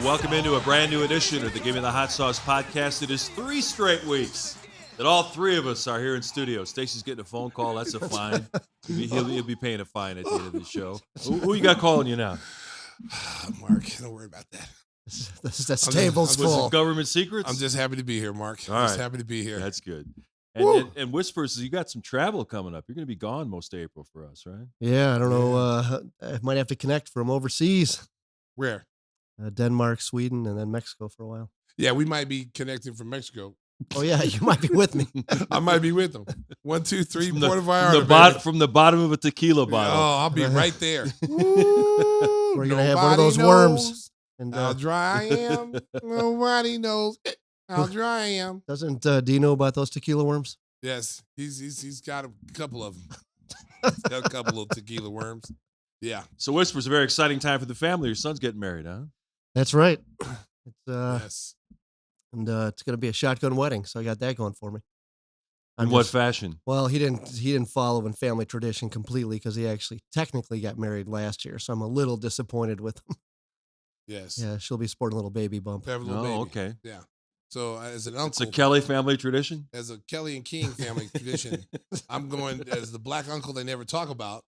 welcome into a brand new edition of the Gimme the Hot Sauce podcast. It is 3 straight weeks that all 3 of us are here in studio. Stacey's getting a phone call. That's a fine. He'll be paying a fine at the end of the show. Who you got calling you now? Mark, don't worry about that. The table's full. Government secrets? I'm just happy to be here, Mark. Just happy to be here. That's good. And Whispers, you got some travel coming up. You're going to be gone most of April for us, right? Yeah, I don't know. I might have to connect from overseas. Where? Denmark, Sweden, and then Mexico for a while. Yeah, we might be connecting from Mexico. Oh, yeah, you might be with me. I might be with them. 1, 2, 3, Puerto Vallarta. From the bottom of a tequila bottle. Oh, I'll be right there. We're going to have one of those worms. And, how dry I am. Nobody knows how dry I am. Doesn't D know about those tequila worms? Yes, he's got a couple of them. He's got a couple of tequila worms. Yeah. So Whispers, a very exciting time for the family. Your son's getting married, huh? That's right. Yes. And it's going to be a shotgun wedding, so I got that going for me. In what fashion? Well, he didn't follow in family tradition completely because he actually technically got married last year, so I'm a little disappointed with him. Yes. Yeah, she'll be sporting a little baby bump. Have a little baby. Okay. Yeah. So as an uncle, it's a Kelly family tradition. As a Kelly and King family tradition, I'm going as the black uncle they never talk about.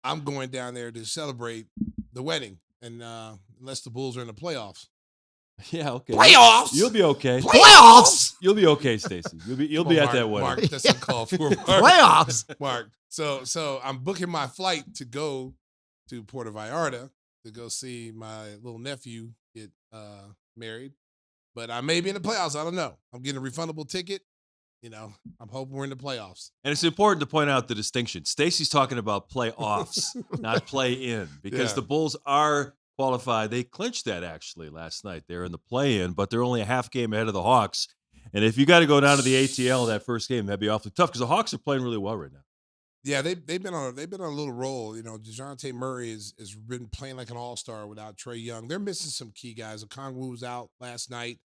I'm going down there to celebrate the wedding, and unless the Bulls are in the playoffs. Yeah, okay. Playoffs. You'll be okay. Playoffs. You'll be okay, Stacey. You'll be Mark, at that wedding. Mark, that's uncalled for. Playoffs. Mark. So I'm booking my flight to go to Puerto Vallarta to go see my little nephew get married. But I may be in the playoffs. I don't know. I'm getting a refundable ticket. You know, I'm hoping we're in the playoffs. And it's important to point out the distinction. Stacey's talking about playoffs, not play in, because the Bulls are qualified. They clinched that actually last night. They're in the play-in, but they're only a half game ahead of the Hawks. And if you got to go down to the ATL that first game, that'd be awfully tough because the Hawks are playing really well right now. Yeah, they've been on a little roll. You know, DeJounte Murray has been playing like an all-star without Trae Young. They're missing some key guys. Okongwu was out last night.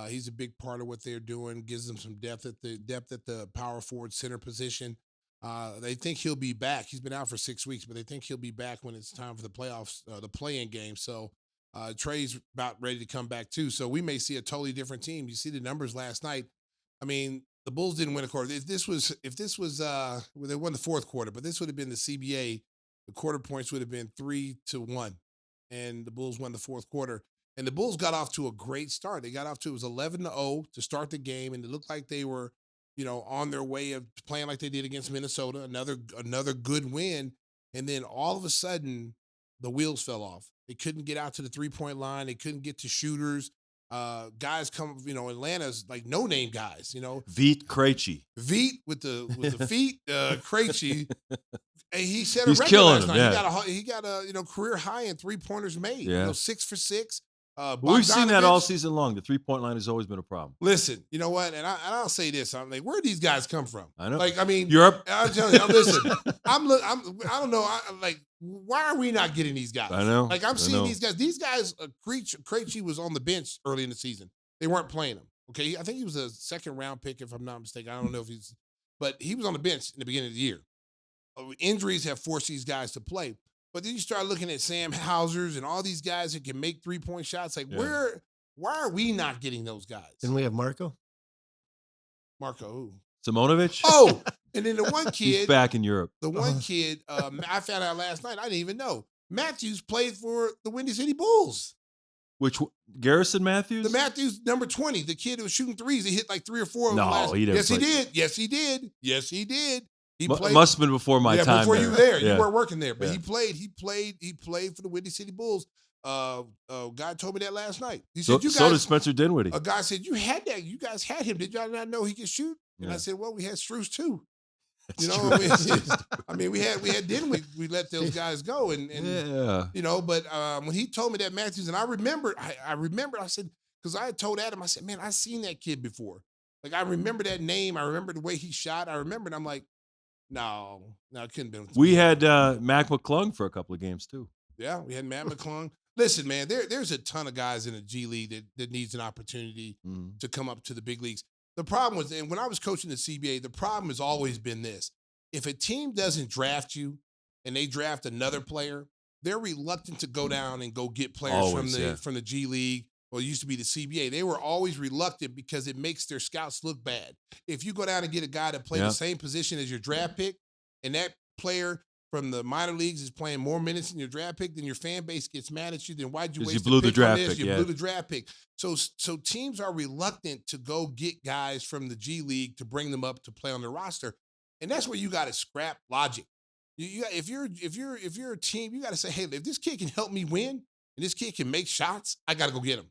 He's a big part of what they're doing. Gives them some depth at the power forward center position. They think he'll be back. He's been out for 6 weeks, but they think he'll be back when it's time for the playoffs, the play-in game. So Trae's about ready to come back too. So we may see a totally different team. You see the numbers last night. I mean, the Bulls didn't win a quarter. If this was well, they won the fourth quarter, but this would have been the CBA. The quarter points would have been 3-1, and the Bulls won the fourth quarter. And the Bulls got off to a great start. They got off to, it was 11-0 to start the game, and it looked like they were, you know, on their way of playing like they did against Minnesota, another good win. And then all of a sudden, the wheels fell off. They couldn't get out to the three-point line. They couldn't get to shooters. Guys come, you know, Atlanta's like no-name guys, you know. Vuk Krejci. Vuk with the feet, Krejci. And he set a He's record killing last him, night. yeah. He got a you know, career high in three-pointers made. Yeah. You know, 6 for 6. We've seen that all season long. The three-point line has always been a problem. Listen, you know what? And I'll say this: I'm like, where do these guys come from? I know. Like, I mean, Europe. I'm telling you, listen. I don't know. Like, why are we not getting these guys? I know. Like, I'm seeing these guys. These guys, Krejci was on the bench early in the season. They weren't playing him. Okay, I think he was a second-round pick, if I'm not mistaken. I don't know if but he was on the bench in the beginning of the year. Injuries have forced these guys to play. But then you start looking at Sam Hausers and all these guys that can make three-point shots. Like, why are we not getting those guys? Didn't we have Marco? Marco who? Simonovic? Oh, and then the one kid. He's back in Europe. The one kid, I found out last night, I didn't even know. Matthews played for the Windy City Bulls. Which, Garrison Matthews? The Matthews, number 20, the kid who was shooting threes. He hit like 3 or 4 of them No, he didn't. Yes, he did. Yes, he did. Yes, he did. He played. Must have been before my time. Before you were there. Yeah. You weren't working there. But Yeah. he played for the Windy City Bulls. Guy told me that last night. He said, so did Spencer Dinwiddie. A guy said, you had that. You guys had him. Did y'all not know he could shoot? And I said, well, we had Strus too. That's you know, I mean, we had Dinwiddie. We let those guys go, and you know. But when he told me that Matthews, and I remembered, I said, because I had told Adam, I said, man, I've seen that kid before. Like, I remember that name. I remember the way he shot. I remembered. I'm like, no, it couldn't have been. We had Mac McClung for a couple of games too. Yeah, we had Matt McClung. Listen, man, there's a ton of guys in the G League that needs an opportunity to come up to the big leagues. The problem was, and when I was coaching the CBA, the problem has always been this. If a team doesn't draft you and they draft another player, they're reluctant to go down and go get players from the G League Well, it used to be the CBA. They were always reluctant because it makes their scouts look bad. If you go down and get a guy to play the same position as your draft pick, and that player from the minor leagues is playing more minutes than your draft pick, then your fan base gets mad at you. Then why'd you waste you blew the draft pick? You blew the draft pick. So teams are reluctant to go get guys from the G League to bring them up to play on their roster, and that's where you got to scrap logic. If you're a team, you got to say, hey, if this kid can help me win and this kid can make shots, I got to go get him.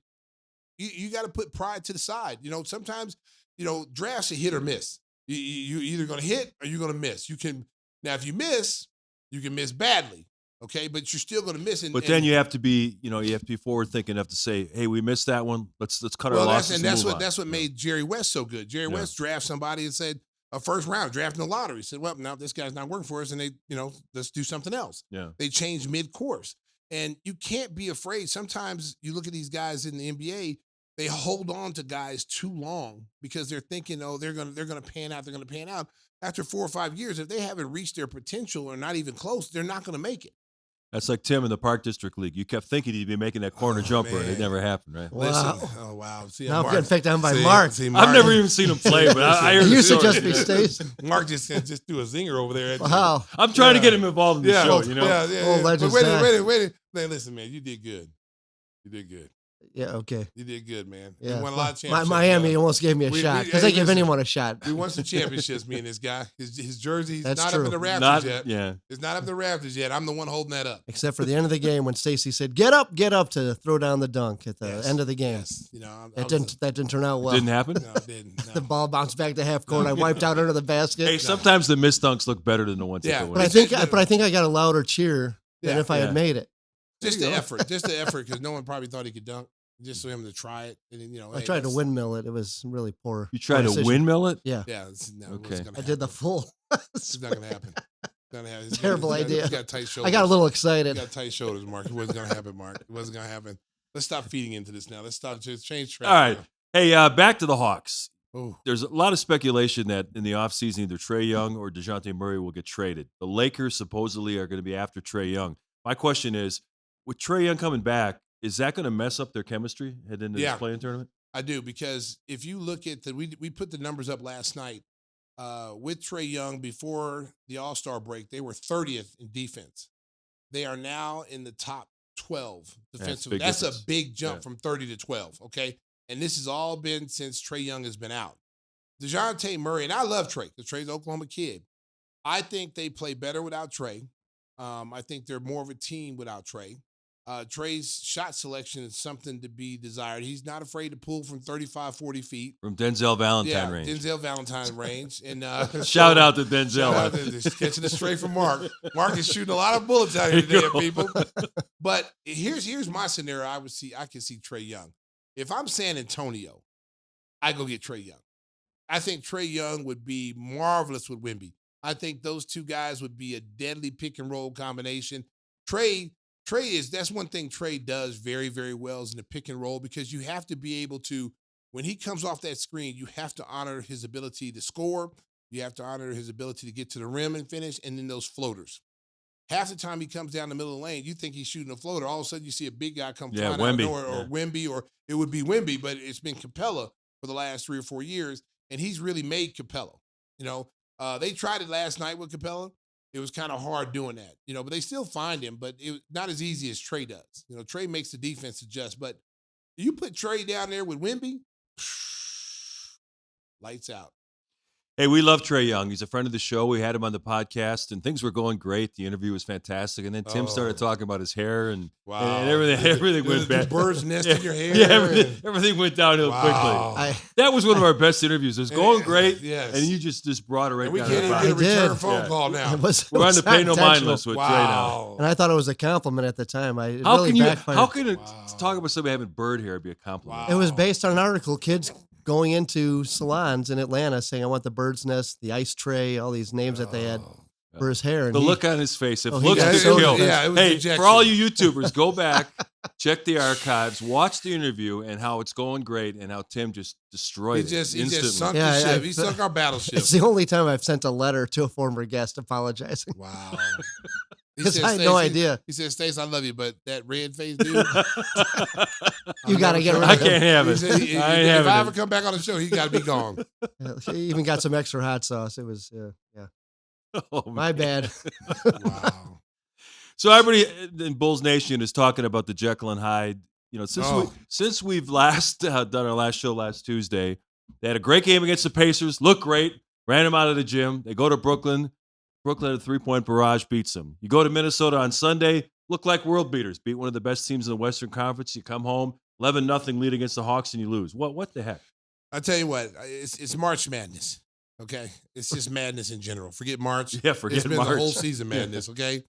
You got to put pride to the side. Sometimes, drafts are hit or miss. You either going to hit or you're going to miss. Now, if you can miss badly, okay, but you're still going to miss. But then you have to be, forward thinking enough to say, hey, we missed that one. Let's cut our losses. That's what made Jerry West so good. Jerry West drafted somebody and said a first round, drafting the lottery. Said, well, now this guy's not working for us, and they, let's do something else. Yeah, they changed mid course, and you can't be afraid. Sometimes you look at these guys in the NBA. They hold on to guys too long because they're thinking, they're gonna pan out. They're gonna pan out. After 4 or 5 years, if they haven't reached their potential or not even close, they're not gonna make it. That's like Tim in the Park District League. You kept thinking he'd be making that corner jumper, and it never happened, right? Wow. Listen, oh, wow. See, now I'm getting picked on by Mark. I've never even seen him play, but I heard you should just be Stacey. Mark just threw a zinger over there. Wow. I'm trying to get him involved in the show, Yeah. Old legends. Wait. Man, listen, man, you did good. Yeah, okay. You did good, man. Yeah. We won a lot of championships. Miami almost gave me a shot because they give anyone a shot. We won some championships, me and this guy. His jersey's That's not true. up in the rafters yet. Yeah. It's not up in the rafters yet. I'm the one holding that up. Except for the end of the game when Stacey said, get up to throw down the dunk at the end of the game. Yes. That didn't turn out well. Didn't happen? No, it didn't. No. The ball bounced back to half court. I wiped out under the basket. Hey, sometimes the missed dunks look better than the ones that go in. But I think I got a louder cheer than if I had made it. Just the effort because no one probably thought he could dunk. Just for him to try it, and then, I tried to windmill it. It was really poor. You tried to windmill it? Yeah. Yeah. Okay. I did the full. It's not gonna happen. Terrible idea. You got tight shoulders. I got a little excited. You got tight shoulders, Mark. It wasn't gonna happen, Mark. It wasn't gonna happen. Let's stop feeding into this now. Let's stop. Just change track. All right. Now. Hey, back to the Hawks. Ooh. There's a lot of speculation that in the offseason, either Trae Young or DeJounte Murray will get traded. The Lakers supposedly are going to be after Trae Young. My question is, with Trae Young coming back, is that going to mess up their chemistry heading into this play-in tournament? I do, because if you look at we put the numbers up last night with Trae Young before the All-Star break, they were 30th in defense. They are now in the top 12 defensively. That's a big jump from 30 to 12, okay? And this has all been since Trae Young has been out. DeJounte Murray, and I love Trae, because Trae's an Oklahoma kid. I think they play better without Trae. I think they're more of a team without Trae. Trae's shot selection is something to be desired. He's not afraid to pull from 35, 40 feet. From Denzel Valentine range. Denzel Valentine range. And shout out to Denzel. Catching it straight from Mark. Mark is shooting a lot of bullets out here today, people. But here's my scenario. I can see Trae Young. If I'm San Antonio, I go get Trae Young. I think Trae Young would be marvelous with Wemby. I think those two guys would be a deadly pick and roll combination. That's one thing Trae does very, very well is in the pick and roll, because you have to be able to, when he comes off that screen, you have to honor his ability to score. You have to honor his ability to get to the rim and finish, and then those floaters. Half the time he comes down the middle of the lane, you think he's shooting a floater. All of a sudden you see a big guy come flying out of nowhere, or Wemby, or it would be Wemby, but it's been Capella for the last 3 or 4 years, and he's really made Capella. They tried it last night with Capella. It was kind of hard doing that, but they still find him, but it was not as easy as Trae does. Trae makes the defense adjust, but you put Trae down there with Wemby, lights out. Hey, we love Trae Young. He's a friend of the show. We had him on the podcast, and things were going great. The interview was fantastic. And then Tim started talking about his hair, and everything went bad. The bird's nest in your hair. Yeah, everything went downhill quickly. That was one of our best interviews. It was going great, and you just brought it right down. We can't even get a return phone call now. We're on the pay no mind list with Trae now. And I thought it was a compliment at the time. How can it talk about somebody having bird hair be a compliment? It was based on an article. Kids going into salons in Atlanta saying, I want the bird's nest, the ice tray, all these names that they had for his hair. And the look on his face. If Oh, looks he got could so kill. Yeah, it was Hey, rejection. for all you YouTubers, go back, check the archives, watch the interview, and how it's going great, and how Tim just destroyed it instantly. He just sunk the ship. He sunk our battleship. It's the only time I've sent a letter to a former guest apologizing. Wow. Because I had no idea. He said, Stacey, I love you, but that red face dude. You got to get rid of I him. can't have it. If I ever come back on the show, he got to be gone. She even got some extra hot sauce. It was, yeah. Oh, My bad. Wow. So everybody in Bulls Nation is talking about the Jekyll and Hyde. You know, since we've last done our last show last Tuesday, they had a great game against the Pacers. Looked great. Ran them out of the gym. They go to Brooklyn. Brooklyn at a 3-point barrage, beats them. You go to Minnesota on Sunday, look like world beaters. Beat one of the best teams in the Western Conference. You come home, 11-0 lead against the Hawks, and you lose. What the heck? I tell you what, it's March Madness. Okay, it's just madness in general. Forget March. Yeah, forget It's been March. the whole season madness. Okay,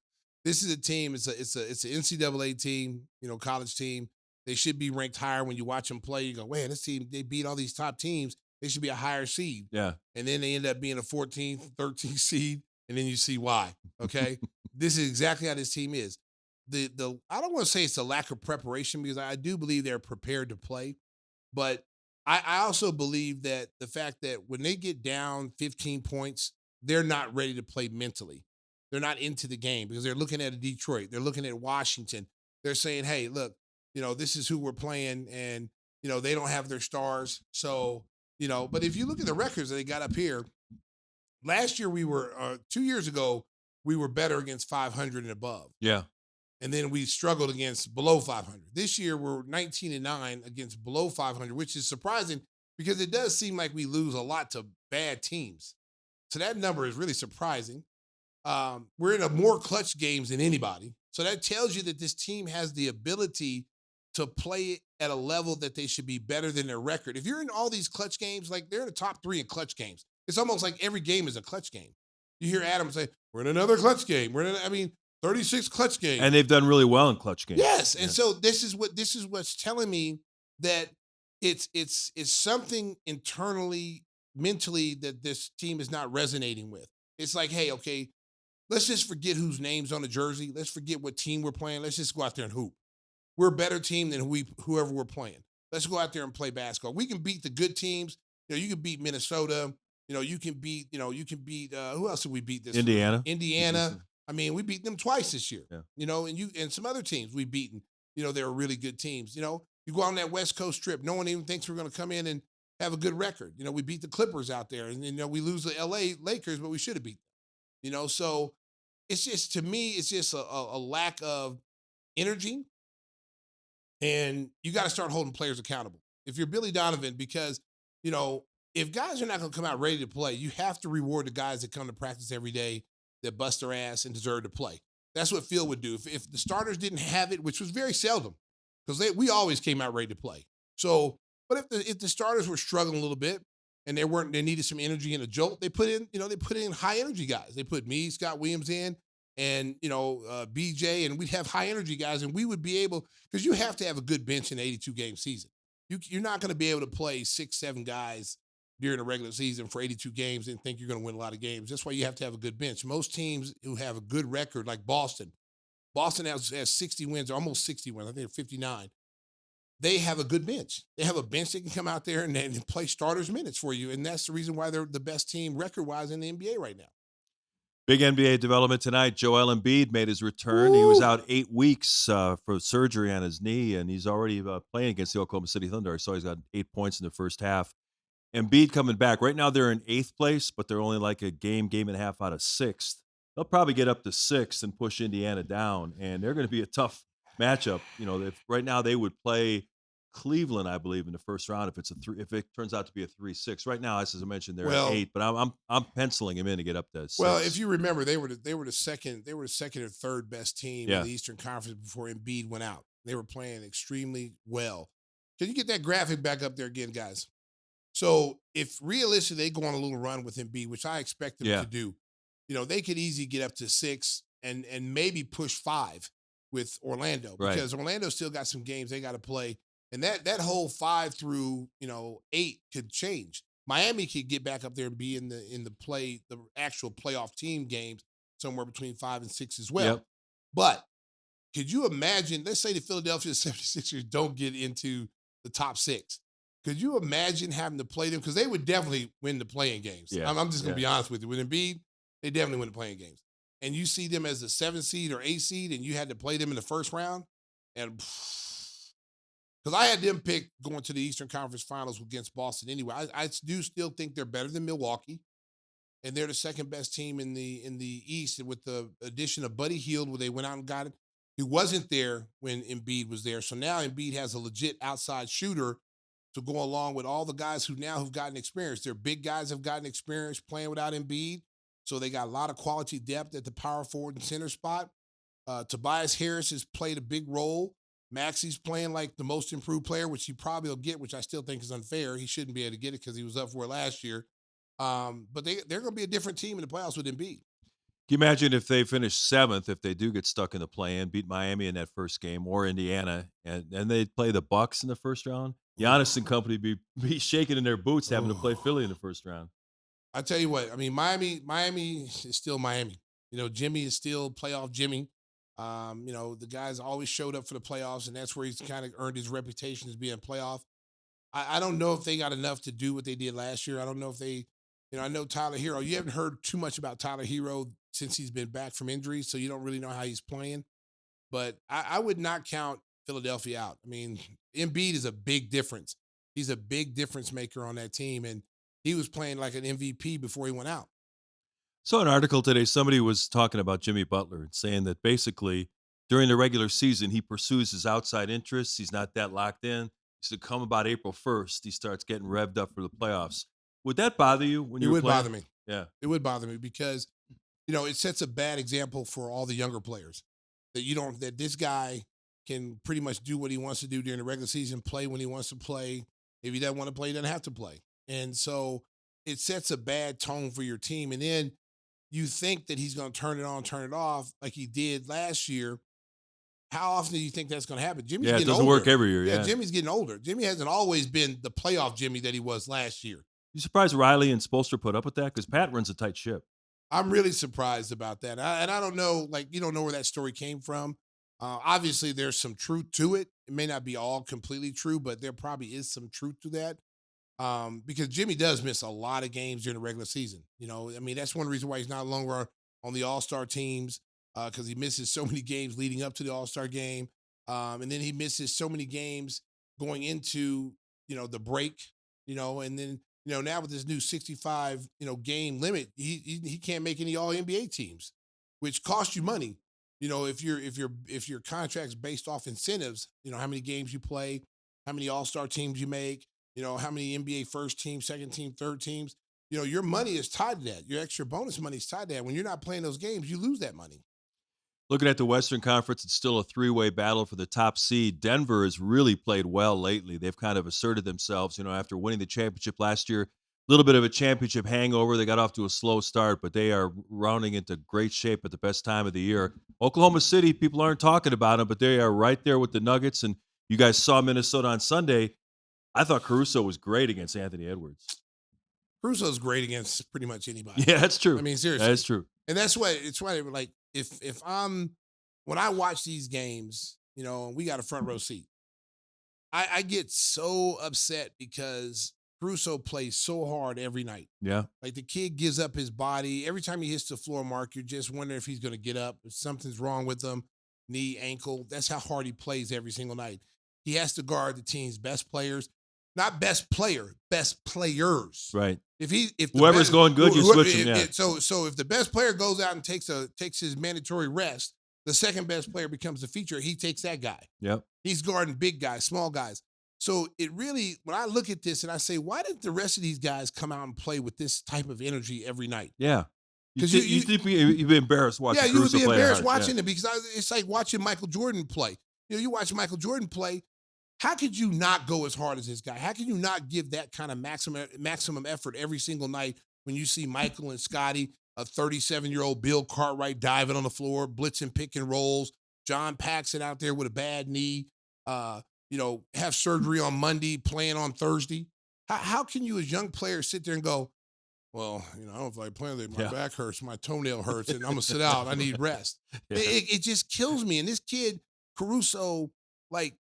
this is a team. It's an NCAA team. College team. They should be ranked higher. When you watch them play, you go, man, this team, they beat all these top teams. They should be a higher seed. Yeah. And then they end up being a 14th, 13th seed, and then you see why. Okay, this is exactly how this team is. I don't want to say it's a lack of preparation, because I do believe they're prepared to play, but I also believe that the fact that when they get down 15 points, they're not ready to play mentally. They're not into the game, because they're looking at a Detroit. They're looking at Washington. They're saying, hey, look, this is who we're playing, and, they don't have their stars. So, but if you look at the records that they got up here, last year 2 years ago, we were better against 500 and above. Yeah. And then we struggled against below 500. This year, we're 19-9 against below 500, which is surprising, because it does seem like we lose a lot to bad teams. So that number is really surprising. We're in more clutch games than anybody. So that tells you that this team has the ability to play at a level that they should be better than their record. If you're in all these clutch games, like they're in the top 3 in clutch games, it's almost like every game is a clutch game. You hear Adam say, we're in another clutch game. 36 clutch games. And they've done really well in clutch games. Yes. And so this is what's telling me that it's something internally, mentally, that this team is not resonating with. It's like, hey, okay, let's just forget whose name's on the jersey. Let's forget what team we're playing. Let's just go out there and hoop. We're a better team than whoever we're playing. Let's go out there and play basketball. We can beat the good teams. You can beat Minnesota. You can beat who else did we beat this Indiana. Indiana. I mean, we beat them twice this year. Yeah. And some other teams we've beaten. They were really good teams. You go on that West Coast trip, no one even thinks we're going to come in and have a good record. We beat the Clippers out there, and we lose the LA Lakers, but we should have beat them. So it's just, to me, it's just a lack of energy. And you got to start holding players accountable. If you're Billy Donovan, because, if guys are not going to come out ready to play, you have to reward the guys that come to practice every day, that bust their ass and deserve to play. That's what Phil would do. If the starters didn't have it, which was very seldom, because we always came out ready to play. So, but if the starters were struggling a little bit and they needed some energy and a jolt, they put in high energy guys. They put me, Scott Williams in, and BJ, and we'd have high energy guys, and we would be able, because you have to have a good bench in an 82 game season. You're not going to be able to play 6-7 guys during a regular season for 82 games and think you're going to win a lot of games. That's why you have to have a good bench. Most teams who have a good record, like Boston has 60 wins, or almost 60 wins. I think they're 59. They have a good bench. They have a bench that can come out there and play starters minutes for you, and that's the reason why they're the best team record-wise in the NBA right now. Big NBA development tonight. Joel Embiid made his return. He was out 8 weeks for surgery on his knee, and he's already playing against the Oklahoma City Thunder. So he's got 8 points in the first half. Embiid coming back. Right now they're in 8th place, but they're only like a game and a half out of 6th. They'll probably get up to 6th and push Indiana down, and they're going to be a tough matchup. If right now they would play Cleveland, I believe, in the first round if it turns out to be a 3-6. Right now, as I mentioned, they're at 8, but I'm penciling him in to get up to 6. Well, if you remember, they were the second or third best team in the Eastern Conference before Embiid went out. They were playing extremely well. Can you get that graphic back up there again, guys? So if realistically they go on a little run with Embiid, which I expect them to do, they could easily get up to 6 and maybe push 5 with Orlando, because Orlando still got some games they got to play. And that whole 5 through 8 could change. Miami could get back up there and be in the actual playoff team games somewhere between 5 and 6 as well. Yep. But could you imagine? Let's say the Philadelphia 76ers don't get into the top 6. Could you imagine having to play them? Because they would definitely win the playing games. Yeah. I'm just going to be honest with you. With Embiid, they definitely win the playing games. and you see them as a 7 seed or 8 seed, and you had to play them in the first round, and because I had them pick going to the Eastern Conference Finals against Boston anyway. I do still think they're better than Milwaukee, and they're the second best team in the East. And with the addition of Buddy Hield, where they went out and got it, he wasn't there when Embiid was there. So now Embiid has a legit outside shooter to go along with all the guys who've gotten experience. Their big guys have gotten experience playing without Embiid, so they got a lot of quality depth at the power forward and center spot. Tobias Harris has played a big role. Maxi's playing like the most improved player, which he probably will get, which I still think is unfair. He shouldn't be able to get it because he was up for it last year. But they're going to be a different team in the playoffs with Embiid. Can you imagine if they finish 7th, if they do get stuck in the play-in, beat Miami in that first game or Indiana, and they play the Bucks in the first round? Giannis and company be shaking in their boots having to play Philly in the first round. I tell you what, I mean, Miami is still Miami. Jimmy is still playoff Jimmy. The guys always showed up for the playoffs, and that's where he's kind of earned his reputation as being playoff. I don't know if they got enough to do what they did last year. I don't know if they, I know Tyler Hero. You haven't heard too much about Tyler Hero since he's been back from injury, so you don't really know how he's playing. But I would not count Philadelphia out. I mean, Embiid is a big difference. He's a big difference maker on that team, and he was playing like an MVP before he went out. So an article today, somebody was talking about Jimmy Butler and saying that basically during the regular season, he pursues his outside interests. He's not that locked in. So come about April 1st, he starts getting revved up for the playoffs. Would that bother you when you were playing? It would bother me. Yeah. It would bother me because, it sets a bad example for all the younger players that this guy can pretty much do what he wants to do during the regular season, play when he wants to play. If he doesn't want to play, he doesn't have to play. And so it sets a bad tone for your team. And then you think that he's going to turn it on, turn it off like he did last year. How often do you think that's going to happen? Jimmy's getting older. It doesn't work every year. Yeah, Jimmy's getting older. Jimmy hasn't always been the playoff Jimmy that he was last year. You surprised Riley and Spoelstra put up with that? Because Pat runs a tight ship. I'm really surprised about that. And I don't know, you don't know where that story came from. Obviously, there's some truth to it. It may not be all completely true, but there probably is some truth to that. Because Jimmy does miss a lot of games during the regular season. That's one reason why he's not longer on the All-Star teams, because he misses so many games leading up to the All-Star game. And then he misses so many games going into, the break, and then, now with this new 65, game limit, he can't make any All-NBA teams, which costs you money. If your contract's based off incentives, how many games you play, how many All-Star teams you make, how many NBA first team, second team, third teams, your money is tied to that. Your extra bonus money is tied to that. When you're not playing those games, you lose that money. Looking at the Western Conference, it's still a 3-way battle for the top seed. Denver has really played well lately. They've kind of asserted themselves, after winning the championship last year. A little bit of a championship hangover. They got off to a slow start, but they are rounding into great shape at the best time of the year. Oklahoma City, people aren't talking about them, but they are right there with the Nuggets. And you guys saw Minnesota on Sunday. I thought Caruso was great against Anthony Edwards. Caruso's great against pretty much anybody. Yeah, that's true. I mean, seriously. That's true. And that's why like, when I watch these games, we got a front row seat. I get so upset because Caruso plays so hard every night. Yeah. Like the kid gives up his body. Every time he hits the floor, Mark, you're just wondering if he's going to get up, if something's wrong with him, knee, ankle. That's how hard he plays every single night. He has to guard the team's best players. Not best player, best players. Right. If whoever's going good, you switch him. Yeah. So if the best player goes out and takes his mandatory rest, the second best player becomes the feature. He takes that guy. Yep. He's guarding big guys, small guys. So it really, when I look at this and I say, why didn't the rest of these guys come out and play with this type of energy every night? Yeah. Because you'd be embarrassed watching. Yeah, you would be embarrassed watching it because it's like watching Michael Jordan play. You watch Michael Jordan play. How could you not go as hard as this guy? How can you not give that kind of maximum effort every single night when you see Michael and Scotty, a 37-year-old Bill Cartwright diving on the floor, blitzing pick and rolls, John Paxson out there with a bad knee, have surgery on Monday, playing on Thursday? How can you as young players sit there and go, well, I don't feel like playing today. My back hurts, my toenail hurts, and I'm going to sit out. I need rest. Yeah. It just kills me. And this kid, Caruso,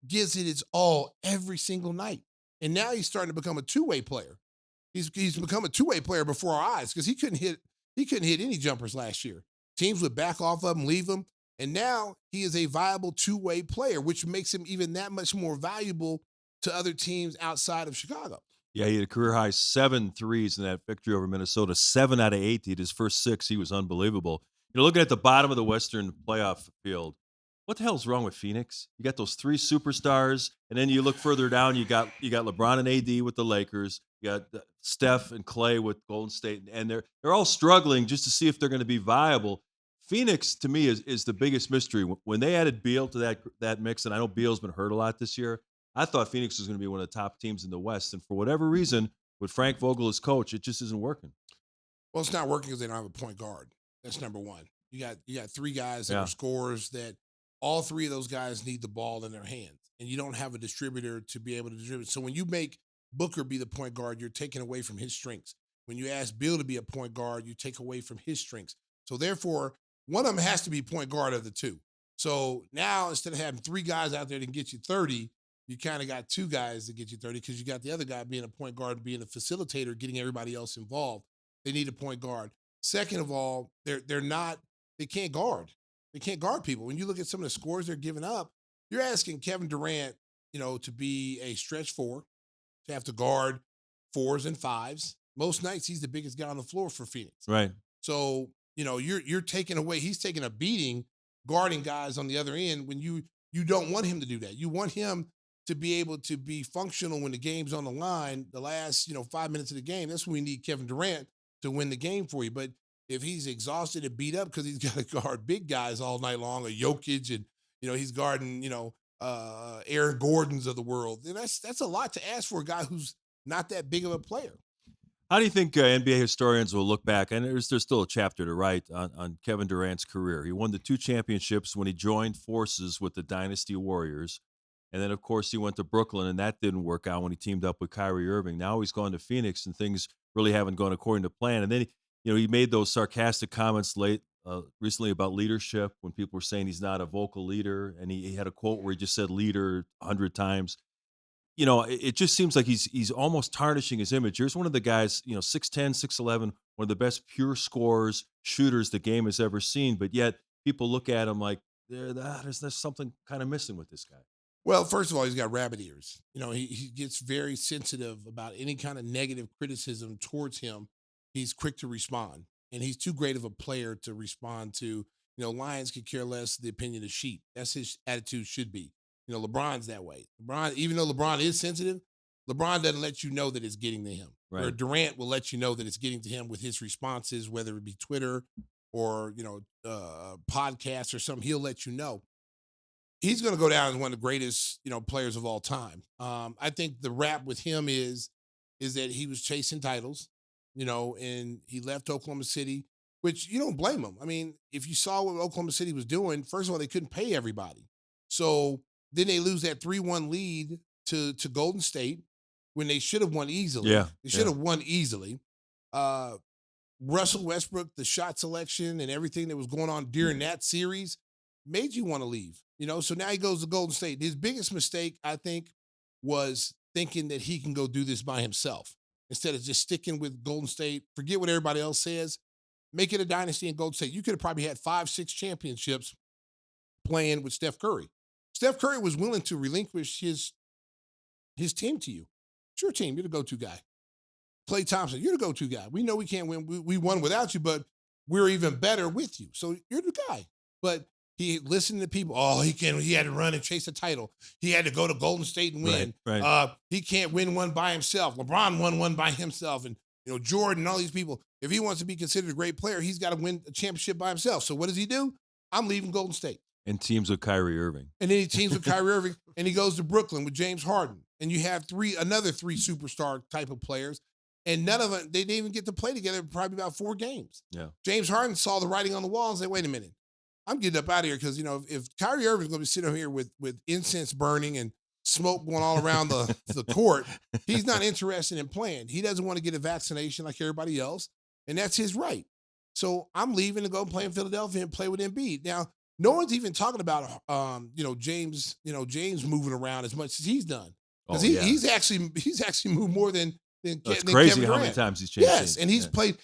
gives it its all every single night. And now he's starting to become a two-way player. He's become a two-way player before our eyes because he couldn't hit any jumpers last year. Teams would back off of him, leave him. And now he is a viable two-way player, which makes him even that much more valuable to other teams outside of Chicago. Yeah, he had a career-high 7 threes in that victory over Minnesota. 7 out of 8. He had his first 6. He was unbelievable. Looking at the bottom of the Western playoff field, what the hell's wrong with Phoenix? You got those 3 superstars, and then you look further down, you got LeBron and AD with the Lakers. You got Steph and Clay with Golden State, and they're all struggling just to see if they're going to be viable. Phoenix, to me, is the biggest mystery. When they added Beal to that mix, and I know Beal's been hurt a lot this year, I thought Phoenix was going to be one of the top teams in the West. And for whatever reason, with Frank Vogel as coach, it just isn't working. Well, it's not working because they don't have a point guard. That's number one. You got 3 guys that are scorers that all 3 of those guys need the ball in their hands. And you don't have a distributor to be able to distribute. So when you make Booker be the point guard, you're taking away from his strengths. When you ask Beal to be a point guard, you take away from his strengths. So therefore, one of them has to be point guard of the 2. So now instead of having 3 guys out there that can get you 30, you kind of got 2 guys to get you 30 because you got the other guy being a point guard, being a facilitator, getting everybody else involved. They need a point guard. Second of all, they can't guard. They can't guard people. When you look at some of the scores they're giving up, you're asking Kevin Durant, to be a stretch 4, to have to guard 4s and 5s. Most nights he's the biggest guy on the floor for Phoenix. Right. So, you're taking away, he's taking a beating guarding guys on the other end when you don't want him to do that. You want him to be able to be functional when the game's on the line, the last, 5 minutes of the game. That's when we need Kevin Durant to win the game for you. But if he's exhausted and beat up because he's got to guard big guys all night long, a Jokic, and, he's guarding, Aaron Gordons of the world, then that's a lot to ask for a guy who's not that big of a player. How do you think NBA historians will look back? And there's still a chapter to write on Kevin Durant's career. He won the 2 championships when he joined forces with the Dynasty Warriors. And then, of course, he went to Brooklyn, and that didn't work out when he teamed up with Kyrie Irving. Now he's gone to Phoenix, and things really haven't gone according to plan. And then, he made those sarcastic comments recently about leadership when people were saying he's not a vocal leader. And he had a quote where he just said leader 100 times. It just seems like he's almost tarnishing his image. Here's one of the guys, 6'10", 6'11", one of the best pure scorers, shooters the game has ever seen. But yet people look at him like there's something kind of missing with this guy. Well, first of all, he's got rabbit ears. He gets very sensitive about any kind of negative criticism towards him. He's quick to respond, and he's too great of a player to respond to. Lions could care less the opinion of sheep. That's his attitude should be. LeBron's that way. Even though LeBron is sensitive, LeBron doesn't let you know that it's getting to him. Right. Where Durant will let you know that it's getting to him with his responses, whether it be Twitter or, podcasts or something. He'll let you know. He's going to go down as one of the greatest, players of all time. I think the rap with him is that he was chasing titles, and he left Oklahoma City, which you don't blame him. I mean, if you saw what Oklahoma City was doing, first of all, they couldn't pay everybody. So then they lose that 3-1 lead to Golden State when they should have won easily. Yeah, they should have won easily. Russell Westbrook, the shot selection and everything that was going on during that series made you want to leave. So now he goes to Golden State. His biggest mistake, I think, was thinking that he can go do this by himself instead of just sticking with Golden State. Forget what everybody else says. Make it a dynasty in Golden State. You could have probably had 5-6 championships playing with Steph Curry. Steph Curry was willing to relinquish his team to you. It's your team. You're the go-to guy. Klay Thompson, you're the go-to guy. We know we can't win. We won without you, but we're even better with you. So you're the guy. But he listened to people. Oh, he had to run and chase a title. He had to go to Golden State and win. Right. He can't win one by himself. LeBron won one by himself. And, Jordan and all these people. If he wants to be considered a great player, he's got to win a championship by himself. So what does he do? I'm leaving Golden State. And teams with Kyrie Irving. And then he teams with Kyrie Irving, and he goes to Brooklyn with James Harden. And you have another three superstar type of players. And none of them, they didn't even get to play together probably about 4 games. Yeah. James Harden saw the writing on the wall and said, wait a minute, I'm getting up out of here because, if Kyrie Irving's going to be sitting here with incense burning and smoke going all around the court, he's not interested in playing. He doesn't want to get a vaccination like everybody else, and that's his right. So I'm leaving to go play in Philadelphia and play with Embiid. Now, no one's even talking about, James moving around as much as he's done. Because he's actually moved more than That's than crazy Kevin how many Durant. times he's changed. Yes, and he's played.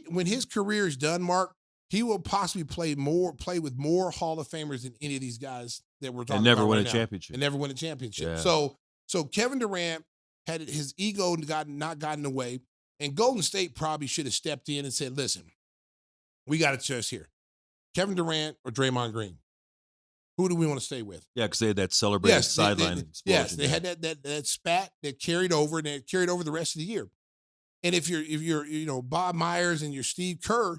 When his career is done, Mark, he will possibly play with more Hall of Famers than any of these guys that we're talking and never about win right a now. championship. And never win a championship. Yeah. So Kevin Durant had his ego not gotten away, and Golden State probably should have stepped in and said, listen, we got a choice here. Kevin Durant or Draymond Green? Who do we want to stay with? Yeah, because they had that celebrated sideline explosion. Yes, they had that spat that carried over, and it carried over the rest of the year. And if you're Bob Myers and you're Steve Kerr,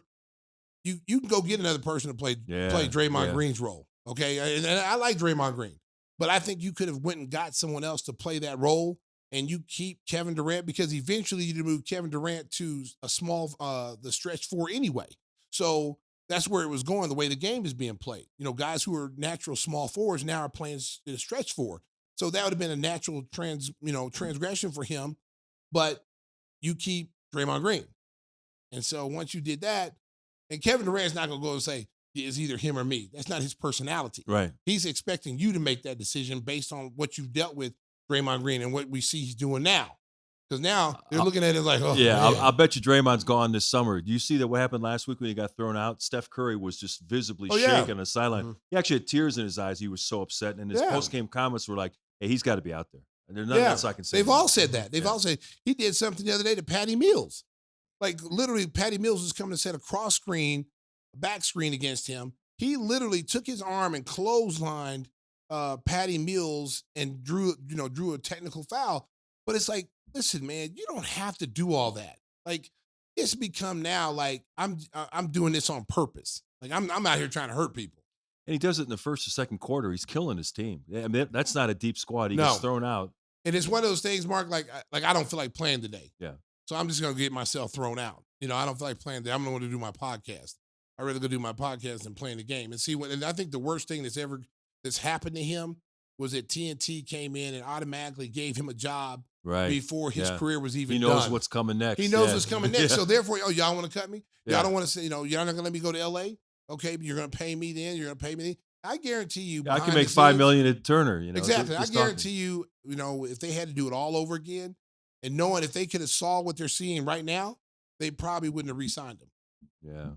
you can go get another person to play Draymond Green's role. Okay, and I like Draymond Green, but I think you could have went and got someone else to play that role, and you keep Kevin Durant, because eventually you move Kevin Durant to a small the stretch four anyway. So that's where it was going, the way the game is being played. Guys who are natural small forwards now are playing in a stretch four. So that would have been a natural transgression for him. But you keep Draymond Green. And so once you did that, and Kevin Durant's not going to go and say, it's either him or me. That's not his personality. Right. He's expecting you to make that decision based on what you've dealt with Draymond Green and what we see he's doing now. Because now they're looking at it like, oh, yeah, man. I'll bet you Draymond's gone this summer. Do you see that what happened last week when he got thrown out? Steph Curry was just visibly shaking on the sideline. Mm-hmm. He actually had tears in his eyes. He was so upset. And his post-game comments were like, hey, he's got to be out there. And there's nothing else I can say. They've all said that. They've all said he did something the other day to Patty Mills. Like, literally, Patty Mills was coming to set a back screen against him. He literally took his arm and clotheslined Patty Mills and drew a technical foul. But it's like, listen, man, you don't have to do all that. Like, it's become now like I'm doing this on purpose. Like, I'm out here trying to hurt people. And he does it in the first or second quarter. He's killing his team. I mean, that's not a deep squad. He gets thrown out. And it's one of those things, Mark, like I don't feel like playing today. Yeah. So I'm just going to get myself thrown out. I don't feel like playing today. I'm going to do my podcast. I'd rather go do my podcast than playing the game. And I think the worst thing that's happened to him was that TNT came in and automatically gave him a job before his career was even done. He knows what's coming next. He knows what's coming next. So therefore, y'all want to cut me? Y'all don't want to say, you're not going to let me go to LA? Okay, but you're going to pay me then. You're going to pay me then. I guarantee you. I can make $5 million at Turner. Exactly. I guarantee you, if they had to do it all over again, and knowing if they could have saw what they're seeing right now, they probably wouldn't have re-signed him. Yeah.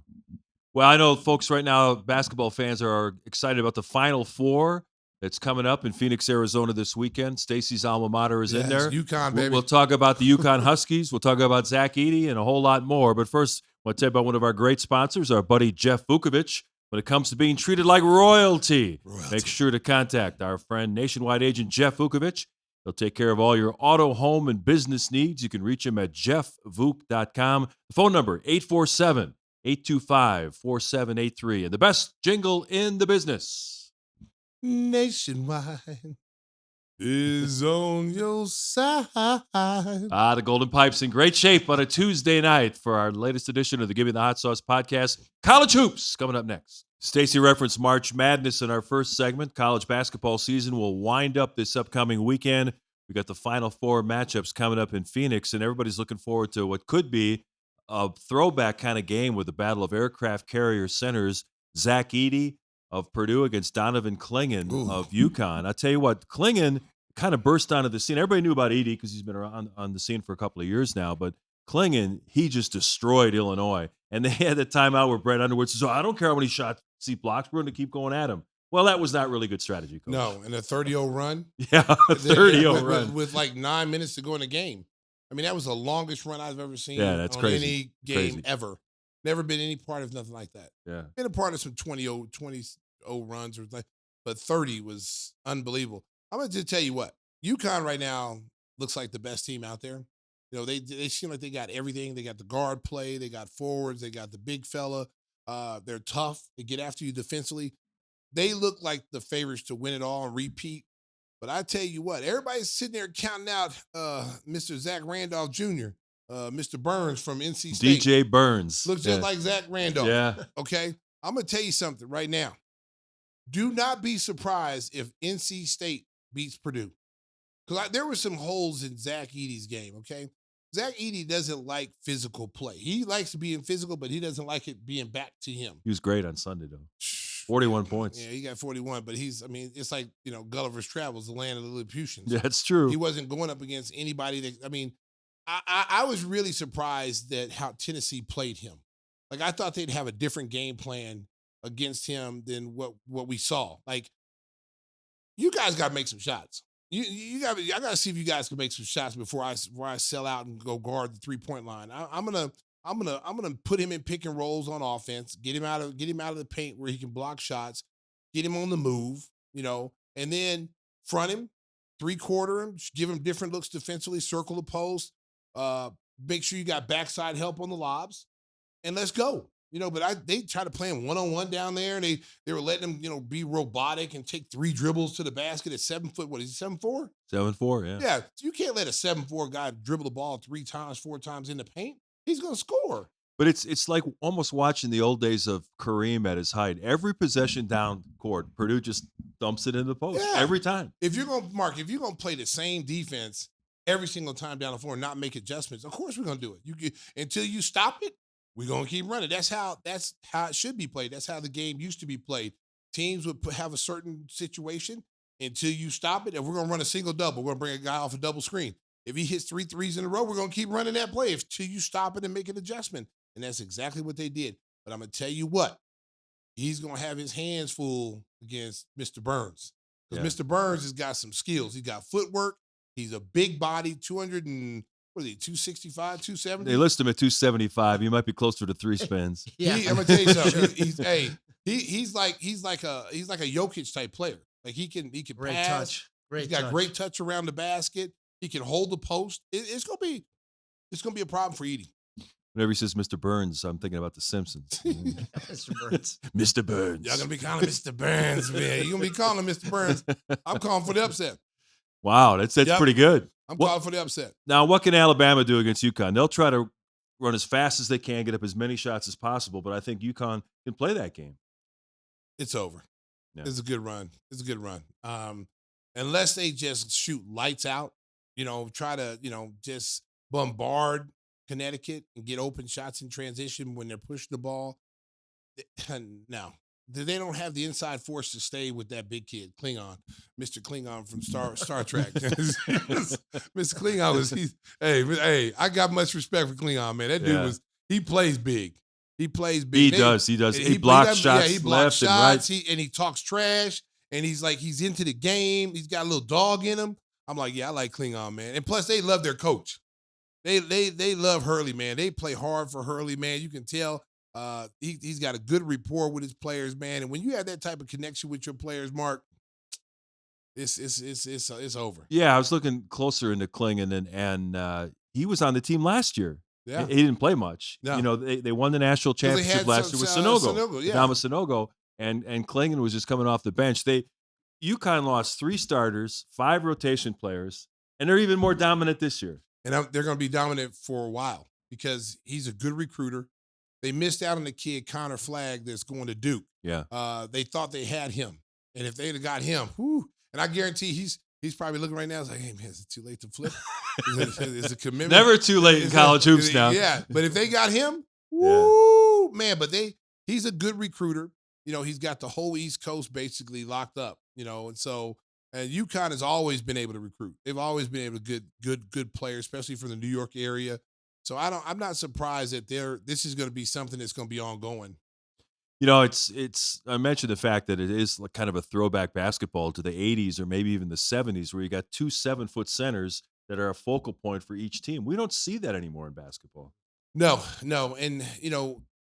Well, I know folks right now, basketball fans are excited about the Final Four that's coming up in Phoenix, Arizona this weekend. Stacey's alma mater is in there. UConn, baby. We'll talk about the UConn Huskies. We'll talk about Zach Edey and a whole lot more. But first, I want to tell you about one of our great sponsors, our buddy Jeff Vukovic. When it comes to being treated like royalty, make sure to contact our friend, nationwide agent Jeff Vukovic. He'll take care of all your auto, home, and business needs. You can reach him at jeffvuk.com. The phone number, 847-825-4783. And the best jingle in the business. Nationwide is on your side. The Golden Pipe's in great shape on a Tuesday night for our latest edition of the Gimme the Hot Sauce podcast. College Hoops coming up next. Stacey referenced March Madness in our first segment. College basketball season will wind up this upcoming weekend. We got the Final Four matchups coming up in Phoenix, and everybody's looking forward to what could be a throwback kind of game with the battle of aircraft carrier centers. Zach Edey of Purdue against Donovan Clingan of UConn. I tell you what, Clingan kind of burst onto the scene. Everybody knew about Edey because he's been around on the scene for a couple of years now, but Clingan, he just destroyed Illinois. And they had the timeout where Brett Underwood says, I don't care how many shots he blocks, we're going to keep going at him. Well, that was not really good strategy, Coach. No, and a 30-0 run. Yeah, a 30-0 run. With like 9 minutes to go in the game. I mean, that was the longest run I've ever seen that's on crazy. any game ever. Never been any part of nothing like that. Yeah. Been a part of some 20-0 runs, but 30 was unbelievable. I'm going to just tell you what. UConn right now looks like the best team out there. They seem like they got everything. They got the guard play. They got forwards. They got the big fella. They're tough. They get after you defensively. They look like the favorites to win it all and repeat. But I tell you what, everybody's sitting there counting out Mr. Zach Randolph Jr., Mr. Burns from NC State. DJ Burns. Looks just like Zach Randolph. Yeah. Okay? I'm going to tell you something right now. Do not be surprised if NC State beats Purdue. Because there were some holes in Zach Edey's game, okay? Zach Edey doesn't like physical play. He likes to be in physical, but he doesn't like it being back to him. He was great on Sunday, though. 41 points. Yeah, he got 41, but it's like, Gulliver's Travels, the land of the Lilliputians. Yeah, that's true. He wasn't going up against anybody I was really surprised that how Tennessee played him. Like I thought they'd have a different game plan against him than what we saw. Like you guys got to make some shots. I got to see if you guys can make some shots before I sell out and go guard the 3-point line. I'm gonna put him in pick and rolls on offense. Get him out of the paint where he can block shots. Get him on the move, and then front him, 3-quarter him, give him different looks defensively, circle the post. Make sure you got backside help on the lobs, and let's go. But they tried to play him one-on-one down there, and they were letting him, be robotic and take 3 dribbles to the basket at 7 foot. What is he, 7'4"? 7'4", yeah. Yeah, you can't let a 7'4" guy dribble the ball 3 times, 4 times in the paint. He's going to score. But it's like almost watching the old days of Kareem at his height. Every possession down court, Purdue just dumps it in the post every time. If you're going to play the same defense every single time down the floor and not make adjustments, of course we're going to do it. Until you stop it, we're going to keep running. That's how it should be played. That's how the game used to be played. Teams would have a certain situation until you stop it, and we're going to run a single double. We're going to bring a guy off a double screen. If he hits 3 threes in a row, we're going to keep running that play until you stop it and make an adjustment. And that's exactly what they did. But I'm going to tell you what, he's going to have his hands full against Mr. Burns. Because Mr. Burns has got some skills. He's got footwork. He's a big body, 265, 270? They list him at 275. He might be closer to 3 spins. I'm going to tell you something. He's like a Jokic type player. Like he can great pass. Touch. He's got great touch around the basket. He can hold the post. It's gonna be a problem for Edey. Whenever he says Mr. Burns, I'm thinking about The Simpsons. Mr. Burns. Mr. Burns. Y'all gonna be calling Mr. Burns, man. You're gonna be calling Mr. Burns. I'm calling for the upset. Wow, that's pretty good. I'm calling for the upset. Now, what can Alabama do against UConn? They'll try to run as fast as they can, get up as many shots as possible, but I think UConn can play that game. It's over. Yeah. It's a good run. Unless they just shoot lights out, try to, just bombard Connecticut and get open shots in transition when they're pushing the ball. No, they don't have the inside force to stay with that big kid, Klingon, Mr. Klingon from Star Trek. Mr. Klingon hey, I got much respect for Klingon, man. That dude he plays big. He plays big. He does. He blocks shots he blocks left and right. He talks trash, and he's into the game. He's got a little dog in him. I'm like, I like Klingon, man. And plus, they love their coach. They love Hurley, man. They play hard for Hurley, man. You can tell he's got a good rapport with his players, man. And when you have that type of connection with your players, Mark, it's over. Yeah, I was looking closer into Klingon, and he was on the team last year. Yeah. He didn't play much. No. They won the national championship last year with Sanogo. Thomas Sanogo, and Klingon was just coming off the bench. UConn lost 3 starters, 5 rotation players, and they're even more dominant this year. And they're going to be dominant for a while because he's a good recruiter. They missed out on the kid, Connor Flagg, that's going to Duke. Yeah. They thought they had him. And if they'd have got him, and I guarantee he's probably looking right now. It's like, hey, man, is it too late to flip? Is it commitment? Never too late in college hoops now. Yeah, but if they got him, man, but he's a good recruiter. He's got the whole East Coast basically locked up, and so and UConn has always been able to recruit. They've always been able to good players, especially from the New York area. So I'm not surprised that this is going to be something that's going to be ongoing. It's I mentioned the fact that it is kind of a throwback basketball to the 80s or maybe even the 70s where you got 2 7-foot centers that are a focal point for each team. We don't see that anymore in basketball. No. And,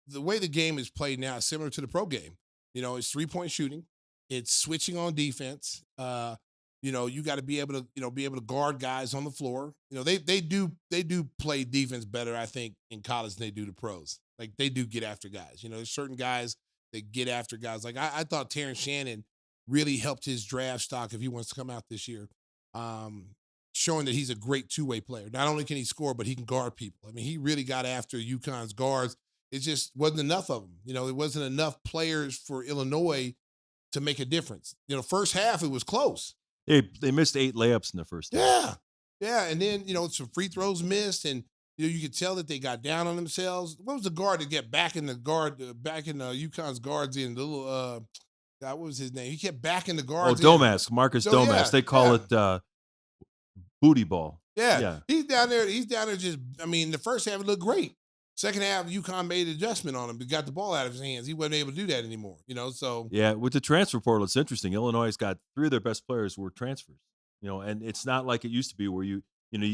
the way the game is played now is similar to the pro game. It's 3-point shooting. It's switching on defense. You got to be able to guard guys on the floor. They do play defense better, I think, in college than they do the pros. Like they do get after guys. There's certain guys that get after guys. Like I thought Terrence Shannon really helped his draft stock if he wants to come out this year, showing that he's a great 2-way player. Not only can he score, but he can guard people. I mean, he really got after UConn's guards. It just wasn't enough of them. It wasn't enough players for Illinois to make a difference. First half, it was close. They missed 8 layups in the first half. Yeah. And then, some free throws missed, and you could tell that they got down on themselves. What was the guard to get back in UConn's guards in? The little, what was his name? He kept backing the guards. Marcus Domask. Yeah, they call it booty ball. Yeah. He's down there just, the first half it looked great. Second half, UConn made an adjustment on him, but got the ball out of his hands. He wasn't able to do that anymore, so. Yeah, with the transfer portal, it's interesting. Illinois has got 3 of their best players were transfers, and it's not like it used to be where you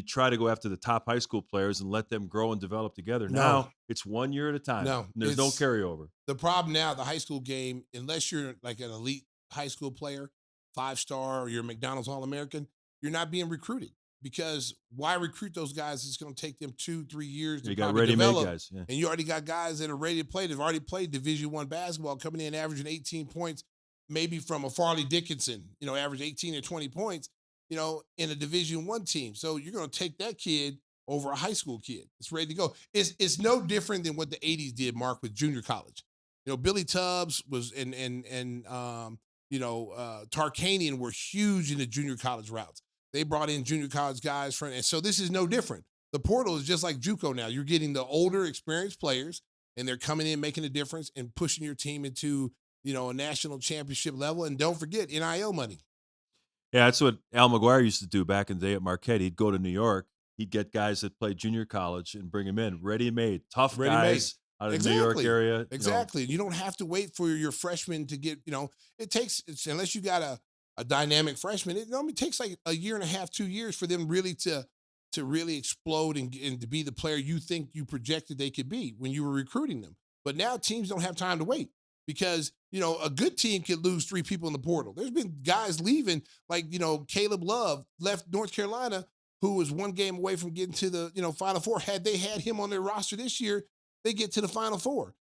try to go after the top high school players and let them grow and develop together. No. Now it's 1 year at a time. No, And there's no carryover. The problem now, the high school game, unless you're like an elite high school player, 5-star, or you're a McDonald's All-American, you're not being recruited. Because why recruit those guys? It's going to take them 2-3 years to You got probably ready-made develop. guys. Yeah. And you already got guys that are ready to play. They've already played Division I basketball, coming in averaging 18 points, maybe from a Farley Dickinson, average 18 or 20 points, in a Division I team. So you're going to take that kid over a high school kid. It's ready to go. It's no different than what the 80s did, Mark, with junior college. Billy Tubbs was and Tarkanian were huge in the junior college routes. They brought in junior college guys and so this is no different. The portal is just like JUCO now. You're getting the older, experienced players, and they're coming in, making a difference, and pushing your team into a national championship level. And don't forget NIL money. Yeah, that's what Al McGuire used to do back in the day at Marquette. He'd go to New York. He'd get guys that played junior college and bring them in, ready-made, tough guys out of the New York area. Exactly. You don't have to wait for your freshmen to get, it takes, unless you got a dynamic freshman, it normally takes like a year and a half, 2 years for them really to really explode and to be the player you think you projected they could be when you were recruiting them. But now teams don't have time to wait because, a good team could lose 3 people in the portal. There's been guys leaving, like, Caleb Love left North Carolina, who was 1 game away from getting to the, Final Four. Had they had him on their roster this year, they get to the Final Four.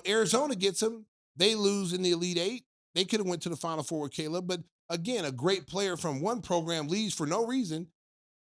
Arizona gets him. They lose in the Elite 8. They could have went to the Final Four with Caleb, but again, a great player from one program leaves for no reason,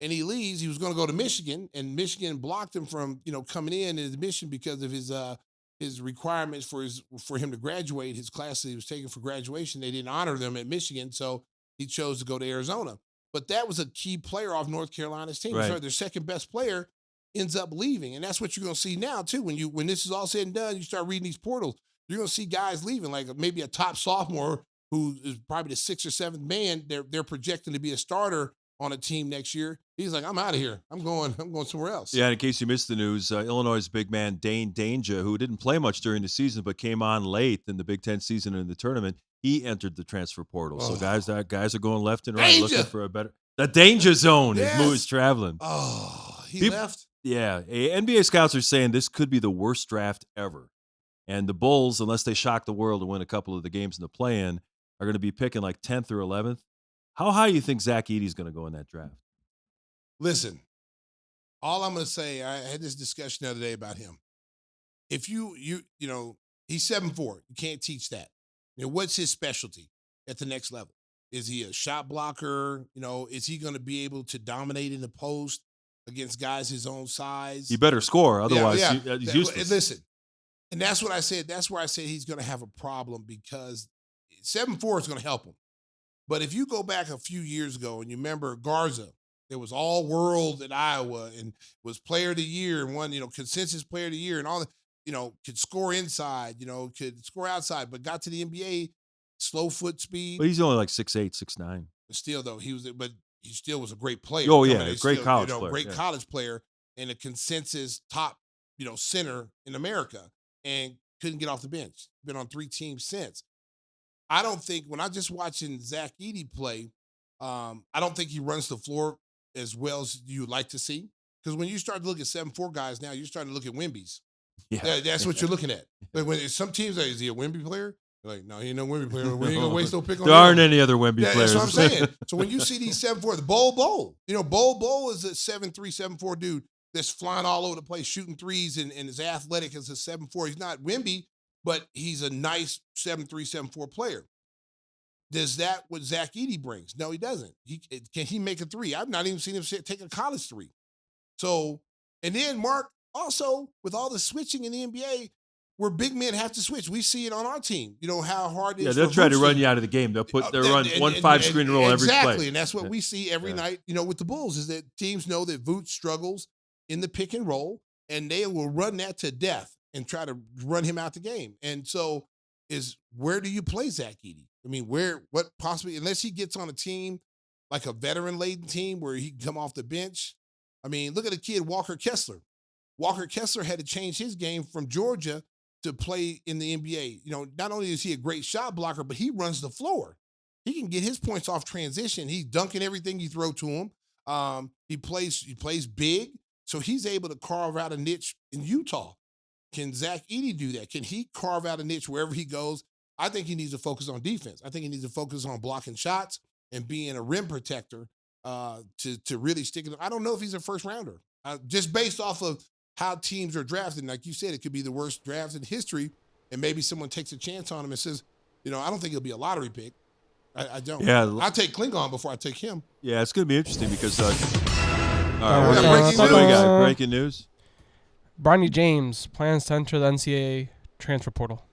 and he leaves. He was going to go to Michigan, and Michigan blocked him from coming in his mission because of his requirements for him to graduate. His class that he was taking for graduation, they didn't honor them at Michigan, so he chose to go to Arizona. But that was a key player off North Carolina's team. Right. So their second best player ends up leaving, and that's what you're going to see now too. When this is all said and done, you start reading these portals. You're going to see guys leaving, like maybe a top sophomore who is probably the 6th or 7th man. They're projecting to be a starter on a team next year. He's like, I'm out of here. I'm going somewhere else. Yeah, in case you missed the news, Illinois' big man Dane Danger, who didn't play much during the season but came on late in the Big Ten season and in the tournament, he entered the transfer portal. So guys are going left and right looking for a better. The danger zone is traveling. Oh, he left. Yeah, NBA scouts are saying this could be the worst draft ever. And the Bulls, unless they shock the world and win a couple of the games in the play-in, are going to be picking like 10th or 11th. How high do you think Zach Edey's going to go in that draft? Listen, all I'm going to say, I had this discussion the other day about him. If he's 7'4", you can't teach that. What's his specialty at the next level? Is he a shot blocker? Is he going to be able to dominate in the post against guys his own size? He better score, otherwise he's useless. Listen, and that's what I said. That's where I said he's going to have a problem because 7'4" is going to help him. But if you go back a few years ago and you remember Garza, there was all world at Iowa and was player of the year and won, consensus player of the year and all that, could score inside, could score outside, but got to the NBA, slow foot speed. But he's only like 6'8", 6'9". But still, though, he still was a great player. Oh, yeah, great college player. Great college player and a consensus top, center in America and couldn't get off the bench. Been on 3 teams since. I don't think, when I'm just watching Zach Edey play, I don't think he runs the floor as well as you would like to see. Because when you start to look at 7'4" guys now, you're starting to look at Wemby's. Yeah. That's what you're looking at. But when some teams is he a Wemby player? They're like, no, he ain't no Wemby player. We ain't going to waste no pick on him. There aren't any other Wemby players. That's what I'm saying. So when you see these 7'4", the Bol, Bol is a 7'3", 7'4" dude that's flying all over the place, shooting threes and is athletic as a 7'4". He's not Wemby, but he's a nice 7'3", 7'4" player. Does that what Zach Edey brings? No, he doesn't. Can he make a 3? I've not even seen him take a college 3. So, and then Mark, also with all the switching in the NBA, where big men have to switch, we see it on our team. How hard it is. Yeah, they'll try to run you out of the game. They'll run 1-5 screen roll every play. Exactly, and that's what we see every night. With the Bulls is that teams know that Vuk struggles in the pick and roll, and they will run that to death and try to run him out the game. And so, where do you play Zach Edey? I mean, what possibly, unless he gets on a team like a veteran-laden team where he can come off the bench. I mean, look at the kid Walker Kessler. Walker Kessler had to change his game from Georgia to play in the NBA. Not only is he a great shot blocker, but he runs the floor. He can get his points off transition. He's dunking everything you throw to him. He plays big, so he's able to carve out a niche in Utah. Can Zach Edey do that? Can he carve out a niche wherever he goes? I think he needs to focus on defense. I think he needs to focus on blocking shots and being a rim protector to really stick it. I don't know if he's a first rounder. Just based off of how teams are drafted. Like you said, it could be the worst draft in history, and maybe someone takes a chance on him and says, I don't think he'll be a lottery pick. I don't. Yeah, I'll take Klingon before I take him. Yeah, it's going to be interesting because. All right, what do we got? Breaking news. Bronny James plans to enter the NCAA transfer portal.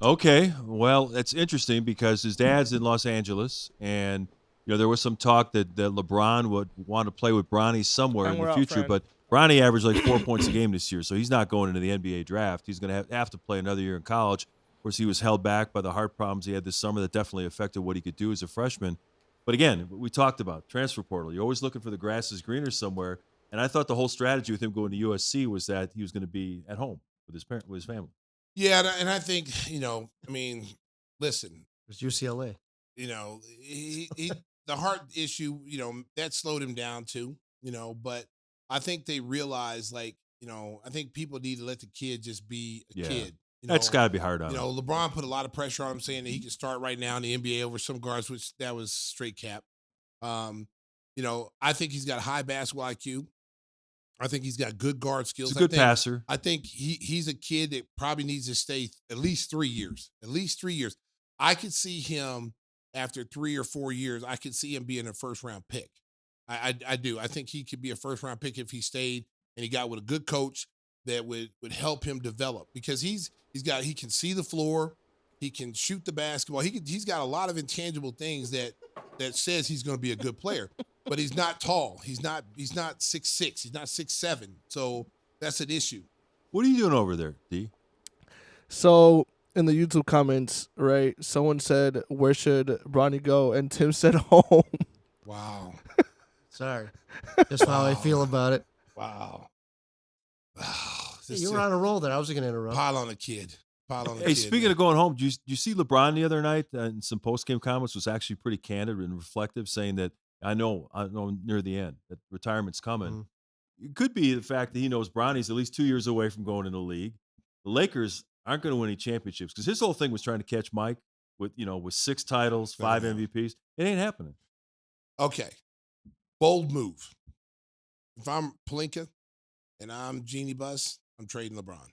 Okay, well, that's interesting because his dad's in Los Angeles, and there was some talk that LeBron would want to play with Bronny somewhere in the future, but Bronny averaged like 4 points a game this year, so he's not going into the NBA draft. He's going to have to play another year in college. Of course, he was held back by the heart problems he had this summer that definitely affected what he could do as a freshman. But again, we talked about transfer portal. You're always looking for the grass is greener somewhere, and I thought the whole strategy with him going to USC was that he was going to be at home with his family. Yeah, and I think, listen. It was UCLA. He the heart issue, that slowed him down too, but I think they realized, I think people need to let the kid just be a kid. That's got to be hard on him. LeBron put a lot of pressure on him saying that he could start right now in the NBA over some guards, which that was straight cap. I think he's got high basketball IQ. I think he's got good guard skills. He's a good passer. I think he's a kid that probably needs to stay at least 3 years. At least 3 years. I could see him after 3 or 4 years. I could see him being a first-round pick. I do. I think he could be a first-round pick if he stayed and he got with a good coach that would help him develop, because he can see the floor, he can shoot the basketball. He's got a lot of intangible things that says he's going to be a good player. But he's not tall. He's not 6'6". He's not 6'7". So that's an issue. What are you doing over there, D? So in the YouTube comments, right, someone said, "Where should Bronny go?" And Tim said, "Home." Wow. Sorry. Just how I feel about it. Wow. Hey, you were on a roll there. I was going to interrupt. Pile on the kid. Hey, speaking of going home, do you see LeBron the other night in some post-game comments was actually pretty candid and reflective, saying that I know near the end that retirement's coming. Mm-hmm. It could be the fact that he knows Bronny's at least 2 years away from going in the league. The Lakers aren't going to win any championships because his whole thing was trying to catch Mike with 6 titles, 5 MVPs. It ain't happening. Okay. Bold move. If I'm Pelinka and I'm Jeannie Buss, I'm trading LeBron.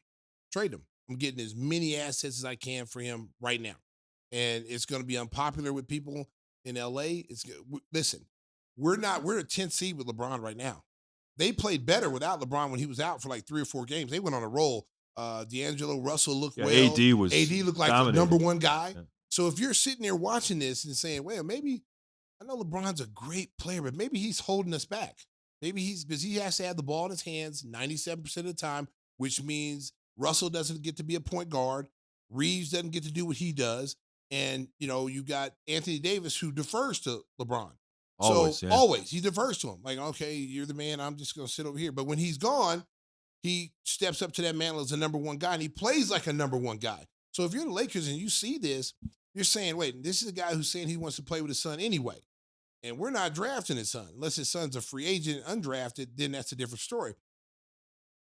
Trade him. I'm getting as many assets as I can for him right now. And it's going to be unpopular with people in LA. Listen, we're a 10th seed with LeBron right now. They played better without LeBron when he was out for like 3 or 4 games. They went on a roll. D'Angelo Russell looked well. AD looked like dominating. the number one guy. Yeah. So if you're sitting there watching this and saying, well, maybe I know LeBron's a great player, but maybe he's holding us back. Maybe because he has to have the ball in his hands 97% of the time, which means Russell doesn't get to be a point guard. Reeves doesn't get to do what he does. And, you got Anthony Davis who defers to LeBron. Always. He defers to him. Like, okay, you're the man. I'm just going to sit over here. But when he's gone, he steps up to that mantle as a number one guy, and he plays like a number one guy. So if you're the Lakers and you see this, you're saying, wait, this is a guy who's saying he wants to play with his son anyway. And we're not drafting his son. Unless his son's a free agent, undrafted, then that's a different story.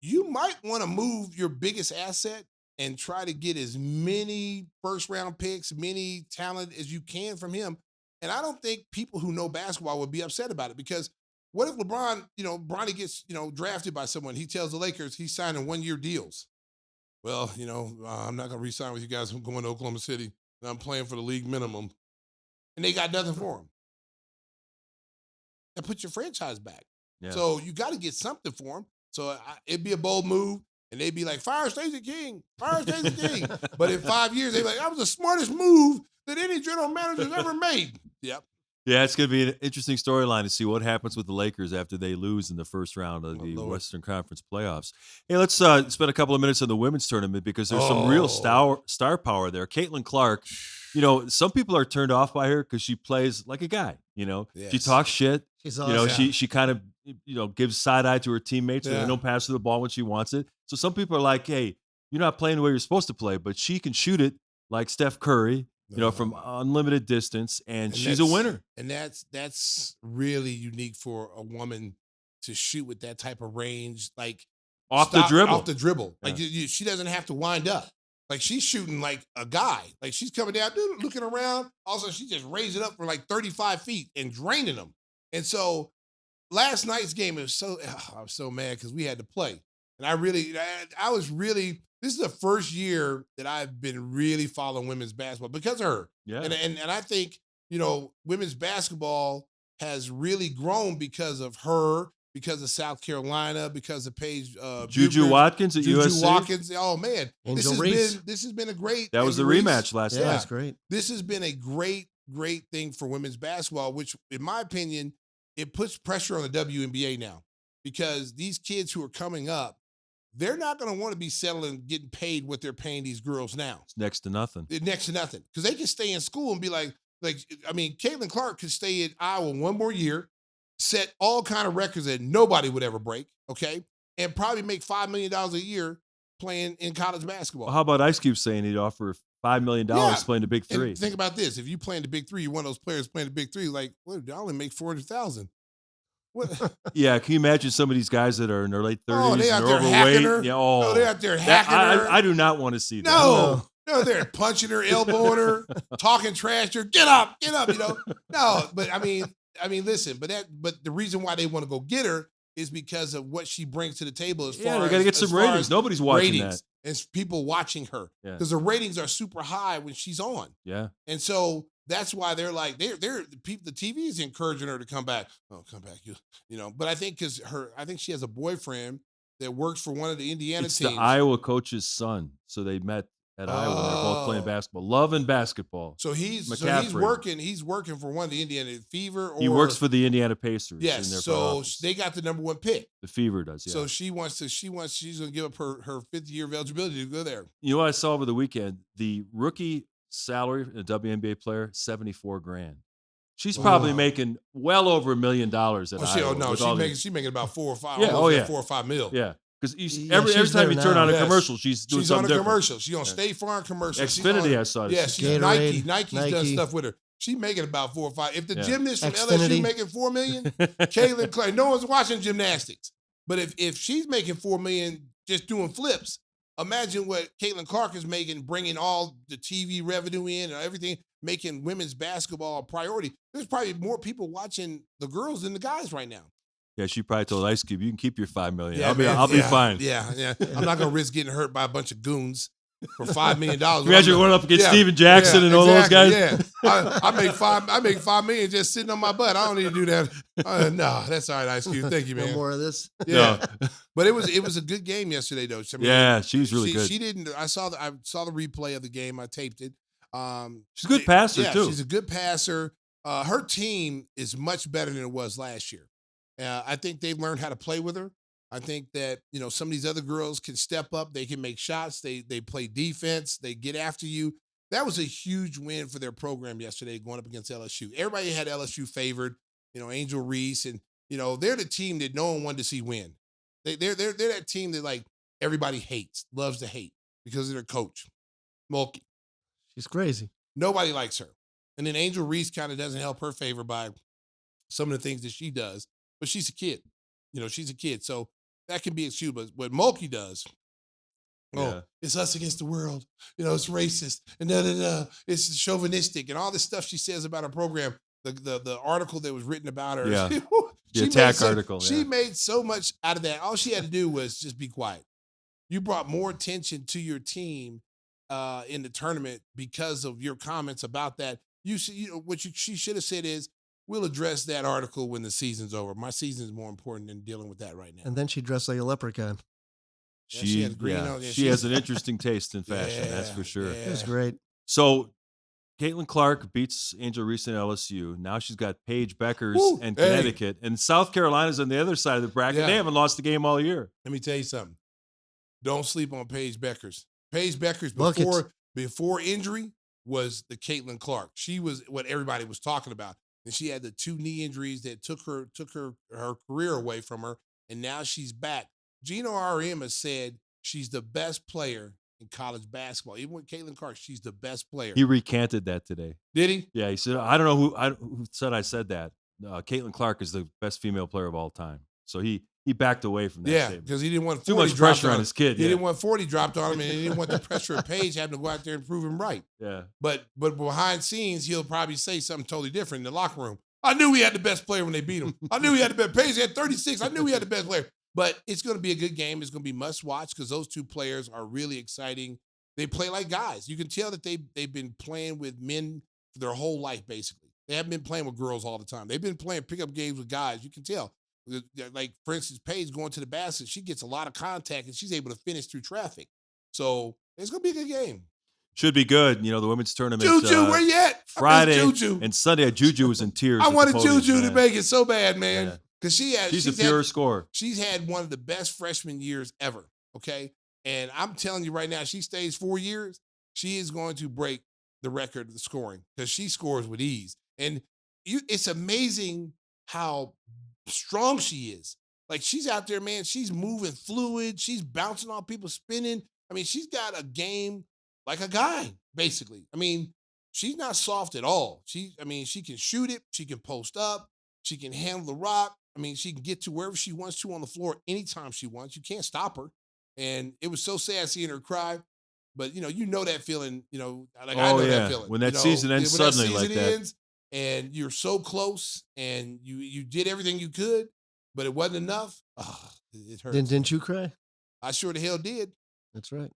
You might want to move your biggest asset and try to get as many first-round picks, many talent as you can from him. And I don't think people who know basketball would be upset about it, because what if LeBron, Bronny gets, drafted by someone, he tells the Lakers he's signing 1-year deals. Well, I'm not going to re-sign with you guys. I'm going to Oklahoma City, and I'm playing for the league minimum. And they got nothing for him. That puts your franchise back. Yeah. So you got to get something for him. So it'd be a bold move, and they'd be like, fire Stacey King, fire Stacey King. But in 5 years, they'd be like, that was the smartest move that any general manager's ever made. Yep. Yeah, it's going to be an interesting storyline to see what happens with the Lakers after they lose in the first round of the Western Conference playoffs. Hey, let's spend a couple of minutes on the women's tournament, because there's some real star power there. Caitlin Clark, some people are turned off by her because she plays like a guy. Yes. She talks shit. She's awesome. She kind of gives side eye to her teammates and Yeah. they don't pass her the ball when she wants it. So some people are like, hey, you're not playing the way you're supposed to play, but she can shoot it like Steph Curry, from unlimited distance, and she's a winner. And that's really unique for a woman to shoot with that type of range, like Off the dribble. Off the dribble. Yeah. Like she doesn't have to wind up. Like she's shooting like a guy. Like she's coming down, looking around. Also, she just raised it up for like 35 feet and draining them. And so last night's game was I was so mad because we had to play. And I was really, this is the first year that I've been really following women's basketball because of her. Yeah. And I think, women's basketball has really grown because of her, because of South Carolina, because of Paige. JuJu Watkins at JuJu USC. Watkins. Oh man, Angel Reese. this has been a great. That was the Angel Reese. rematch last Yeah, night. that's great. This has been a great thing for women's basketball, which, in my opinion, it puts pressure on the WNBA now because these kids who are coming up, they're not going to want to be settling, getting paid what they're paying these girls now. It's next to nothing. Next to nothing, because they can stay in school and be like, Caitlin Clark could stay at Iowa one more year, set all kind of records that nobody would ever break, okay, and probably make $5 million a year playing in college basketball. Well, how about Ice Cube saying he'd offer $5 million playing the Big Three? And think about this: if you play in the Big Three, you're one of those players playing the Big Three. Like, well, I only make $400,000. What? Yeah, can you imagine some of these guys that are in their late 30s? Oh, they out and they're there hacking overweight? her. Yeah, No, they're out there hacking her. I do not want to see that. No, they're punching her, elbowing her, talking trash to her. Get up. No, but I mean, listen, but the reason why they want to go get her is because of what she brings to the table as far as they got to get some ratings. Nobody's watching ratings, that. and people watching her Yeah. because the ratings are super high when she's on. Yeah. And so that's why they're like the TV is encouraging her to come back. Oh, come back, But I think I think she has a boyfriend that works for one of the Indiana It's teams. the Iowa coach's son. So they met at Iowa. They're both playing basketball. Love and basketball. So he's McCaffrey. He's working for one of the Indiana Fever. He works for the Indiana Pacers. Yes. in their front So office. they got the number one pick. The Fever does. Yeah. So she's gonna give up her 5th year of eligibility to go there. You know what I saw over the weekend? The rookie salary, a WNBA player, $74,000. She's probably making well over $1 million at Iowa. She's making about 4 or 5. Yeah, almost yeah. 4 or 5 mil. Yeah, because Yeah, every she's time there you turn now. on a Yes. commercial, she's doing She's on a something different. commercial. She's on State Farm commercial. She's Xfinity, on- I saw it. Yeah, she's Gatorade, Nike's done Nike. stuff with her. She's making about 4 or 5. If the Yeah. gymnast from Xfinity. LSU making $4 million, Caitlin Clark, no one's watching gymnastics. But if she's making $4 million just doing flips, imagine what Caitlin Clark is making, bringing all the TV revenue in and everything, making women's basketball a priority. There's probably more people watching the girls than the guys right now. Yeah, she probably told Ice Cube, "You can keep your $5 million. Yeah, I'll be yeah, fine." Yeah. I'm not gonna risk getting hurt by a bunch of goons for $5 million. Imagine going up against Yeah, Steven Jackson and all those guys. Yeah, I make $5 million just sitting on my butt. I don't need to do that. No, that's all right, Ice Cube. Thank you, man. No more of this. Yeah, but it was a good game yesterday, though. I mean, Yeah, she was really good. She didn't. I saw the replay of the game. I taped it. She's a good passer too. She's a good passer. Her team is much better than it was last year. I think they've learned how to play with her. I think that, some of these other girls can step up. They can make shots. They play defense. They get after you. That was a huge win for their program yesterday going up against LSU. Everybody had LSU favored, Angel Reese. And, they're the team that no one wanted to see win. They're that team that, like, everybody hates, loves to hate because of their coach, Mulkey. She's crazy. Nobody likes her. And then Angel Reese kind of doesn't help her favor by some of the things that she does. But she's a kid. She's a kid. So that can be excused. But what Mulkey does, it's us against the world. It's racist. And it's chauvinistic. And all this stuff she says about her program. The article that was written about her. Yeah. She The attack made article. She made so much out of that. All she had to do was just be quiet. You brought more attention to your team in the tournament because of your comments about that. She should have said is, we'll address that article when the season's over. My season is more important than dealing with that right now. And then she dressed like a leprechaun. She had green on. Yeah, she has an interesting taste in fashion, that's for sure. It was great. So Caitlin Clark beats Angel Reese in LSU. Now she's got Paige Bueckers and Hey. Connecticut. And South Carolina's on the other side of the bracket. Yeah. They haven't lost a game all year. Let me tell you something. Don't sleep on Paige Bueckers. Paige Bueckers Buckets. before injury was the Caitlin Clark. She was what everybody was talking about. and she had the 2 knee injuries that took her career away from her, and now she's back. Gino R.M. has said she's the best player in college basketball. Even with Caitlin Clark, she's the best player. He recanted that today. Did he? Yeah, he said, I don't know who said I said that. Caitlin Clark is the best female player of all time. So he backed away from that statement. Because he didn't want 40 too much pressure on his kid. He didn't want 40 dropped on him, and he didn't want the pressure of Paige having to go out there and prove him right. Yeah. But behind scenes, he'll probably say something totally different in the locker room. I knew he had the best player when they beat him. I knew he had the best. Paige had 36. I knew he had the best player. But it's going to be a good game. It's going to be must watch because those 2 players are really exciting. They play like guys. You can tell that they've been playing with men for their whole life, basically. They haven't been playing with girls all the time. They've been playing pickup games with guys. You can tell. Like, for instance, Paige going to the basket, she gets a lot of contact, and she's able to finish through traffic. So it's going to be a good game. Should be good. You know, the women's tournament. JuJu, where you at? Friday JuJu. and Sunday. JuJu was in tears. I wanted podium, JuJu to man. make it so bad, man. Because she's a pure scorer. She's had one of the best freshman years ever, okay? And I'm telling you right now, she stays 4 years, she is going to break the record of the scoring because she scores with ease. And it's amazing how strong she is. Like, she's out there, man. She's moving fluid. She's bouncing off people, spinning. I mean, she's got a game like a guy, basically. I mean, she's not soft at all. She can shoot it. She can post up. She can handle the rock. I mean, she can get to wherever she wants to on the floor anytime she wants. You can't stop her. And it was so sad seeing her cry. But, you know that feeling, like I know that feeling. When that season ends suddenly like that. Ends, and you're so close, and you did everything you could, but it wasn't enough. Oh, it hurts. Didn't you cry? I sure the hell did. That's right.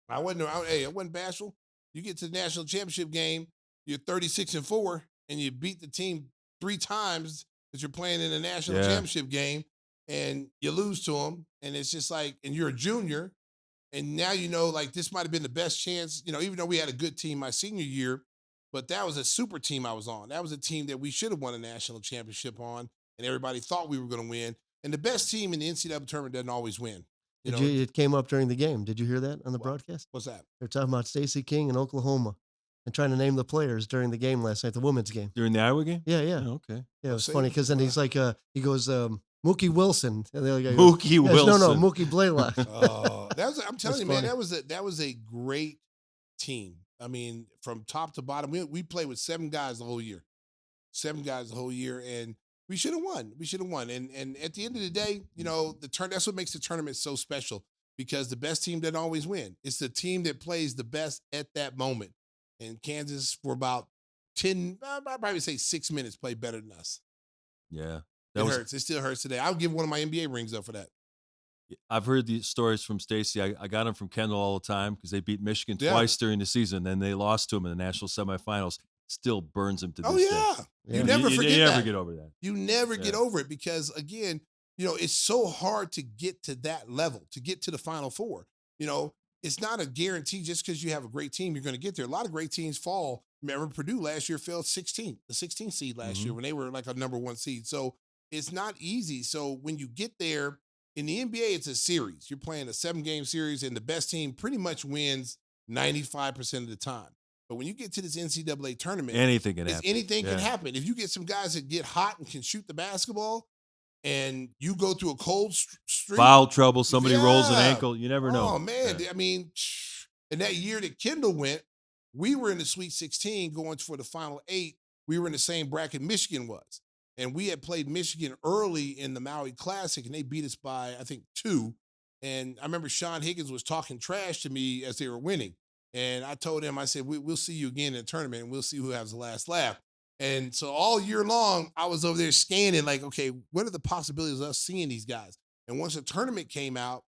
I wasn't bashful. You get to the national championship game, you're 36-4, and you beat the team 3 times that you're playing in the national championship game, and you lose to them, and it's just like, and you're a junior, and now like this might have been the best chance, even though we had a good team my senior year, but that was a super team I was on. That was a team that we should have won a national championship on, and everybody thought we were going to win. And the best team in the NCAA tournament doesn't always win. It came up during the game. Did you hear that on the broadcast? What's that? They're talking about Stacey King in Oklahoma and trying to name the players during the game last night, the women's game. During the Iowa game? Yeah. Oh, okay. Yeah, it was funny because then he's like, he goes, Mookie Wilson. And the other guy goes, Mookie Wilson. No, Mookie Blaylock. I'm telling you, man, that was a great team. I mean, from top to bottom, we played with 7 guys the whole year. 7 guys the whole year, and we should have won. And at the end of the day, that's what makes the tournament so special because the best team doesn't always win. It's the team that plays the best at that moment. And Kansas, for about 10, I'd probably say 6 minutes, played better than us. Yeah. It hurts. It still hurts today. I'll give one of my NBA rings up for that. I've heard these stories from Stacey. I got them from Kendall all the time because they beat Michigan twice during the season. Then they lost to him in the national semifinals. Still burns him to this day. You never forget that. You never get over that. You never get over it because, again, it's so hard to get to that level, to get to the Final Four. It's not a guarantee just because you have a great team, you're going to get there. A lot of great teams fall. Remember, Purdue last year fell 16th, the 16th seed last year when they were like a number 1 seed. So it's not easy. So when you get there, in the NBA, it's a series. You're playing a 7-game series, and the best team pretty much wins 95% of the time. But when you get to this NCAA tournament, anything can happen. Anything can happen. If you get some guys that get hot and can shoot the basketball, and you go through a cold streak, foul trouble, somebody rolls an ankle, you never know. Oh man, I mean, in that year that Kendall went, we were in the Sweet 16 going for the Final 8. We were in the same bracket Michigan was. And we had played Michigan early in the Maui Classic, and they beat us by, I think, 2. And I remember Sean Higgins was talking trash to me as they were winning. And I told him, I said, we'll see you again in the tournament, and we'll see who has the last laugh. And so all year long, I was over there scanning, like, okay, what are the possibilities of us seeing these guys? And once the tournament came out,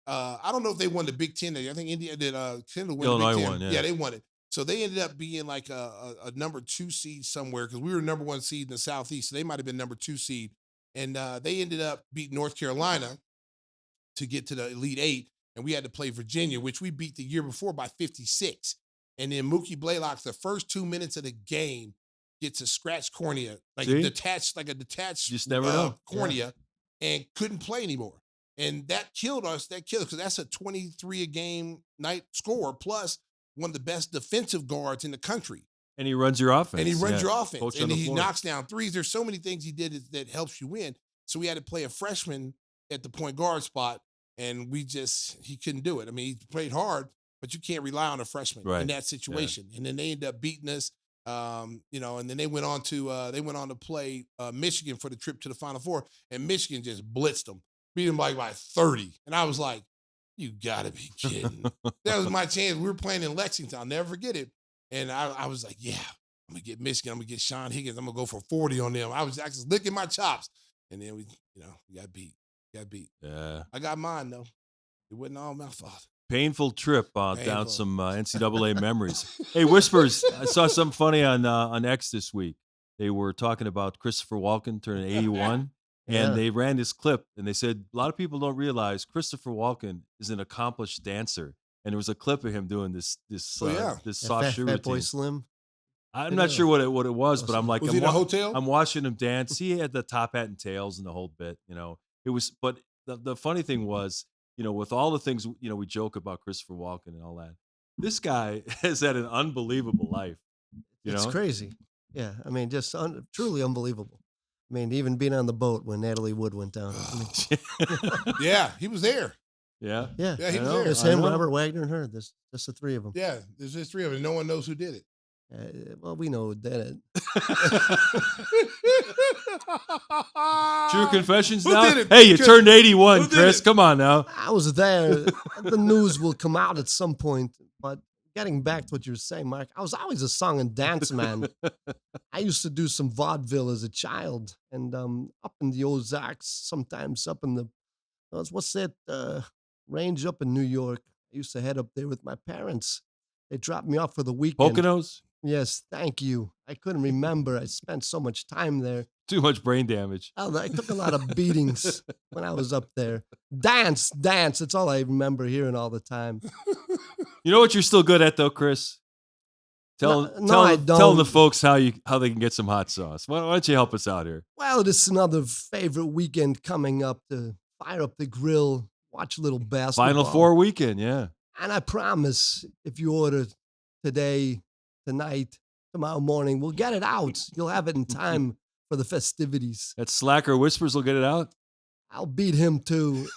I don't know if they won the Big Ten. I think India did. Kendall won the Big Ten. Won, yeah, they won it. So they ended up being like a number 2 seed somewhere because we were number 1 seed in the Southeast. So they might have been number 2 seed. And they ended up beating North Carolina to get to the Elite 8. And we had to play Virginia, which we beat the year before by 56. And then Mookie Blaylock, the first 2 minutes of the game, gets a scratch cornea, like a detached just never know. cornea, and couldn't play anymore. And that killed us. Because that's a 23 a game night score plus one of the best defensive guards in the country. And he runs your offense. And he runs your offense. Coach And on the he floor. knocks down threes. There's so many things he did that helps you win. So we had to play a freshman at the point guard spot, and he couldn't do it. I mean, he played hard, but you can't rely on a freshman in that situation. Yeah. And then they ended up beating us, and then they went on to play Michigan for the trip to the Final Four, and Michigan just blitzed them, beat them by 30. And I was like, you got to be kidding. That was my chance. We were playing in Lexington. I'll never forget it. And I was like, yeah, I'm going to get Michigan. I'm going to get Sean Higgins. I'm going to go for 40 on them. I was actually licking my chops. And then we got beat. Yeah. I got mine, though. It wasn't all my fault. Painful trip down some NCAA memories. Hey, Whispers, I saw something funny on X this week. They were talking about Christopher Walken turning 81. And they ran this clip, and they said, a lot of people don't realize Christopher Walken is an accomplished dancer. And there was a clip of him doing this soft shoe routine. Boy Slim. I'm not sure what it was, but I'm like, was he in a hotel? I'm watching him dance. He had the top hat and tails and the whole bit, It was, but the funny thing was, with all the things, we joke about Christopher Walken and all that. This guy has had an unbelievable life. It's crazy. Yeah, I mean, just truly unbelievable. I mean, even being on the boat when Natalie Wood went down. Yeah, he was there. Yeah, he was there. It's him, Robert Wagner, and her. There's just the three of them. Yeah, there's just three of them. No one knows who did it. Well, we know who did it. True confessions now? Hey, you turned 81, Chris. Come on now. I was there. The news will come out at some point. But getting back to what you were saying, Mark, I was always a song and dance man. I used to do some vaudeville as a child. And up in the Ozarks, sometimes up in the, what's that range up in New York? I used to head up there with my parents. They dropped me off for the weekend. Poconos? Yes, thank you. I couldn't remember. I spent so much time there. Too much brain damage. I took a lot of beatings when I was up there. Dance. That's all I remember hearing all the time. You know what you're still good at, though, Chris? Tell the folks how they can get some hot sauce. Why don't you help us out here? Well, this is another favorite weekend coming up to fire up the grill, watch a little basketball. Final Four weekend, yeah. And I promise, if you order today, tonight, tomorrow morning, we'll get it out. You'll have it in time for the festivities. That slacker Whispers will get it out? I'll beat him too.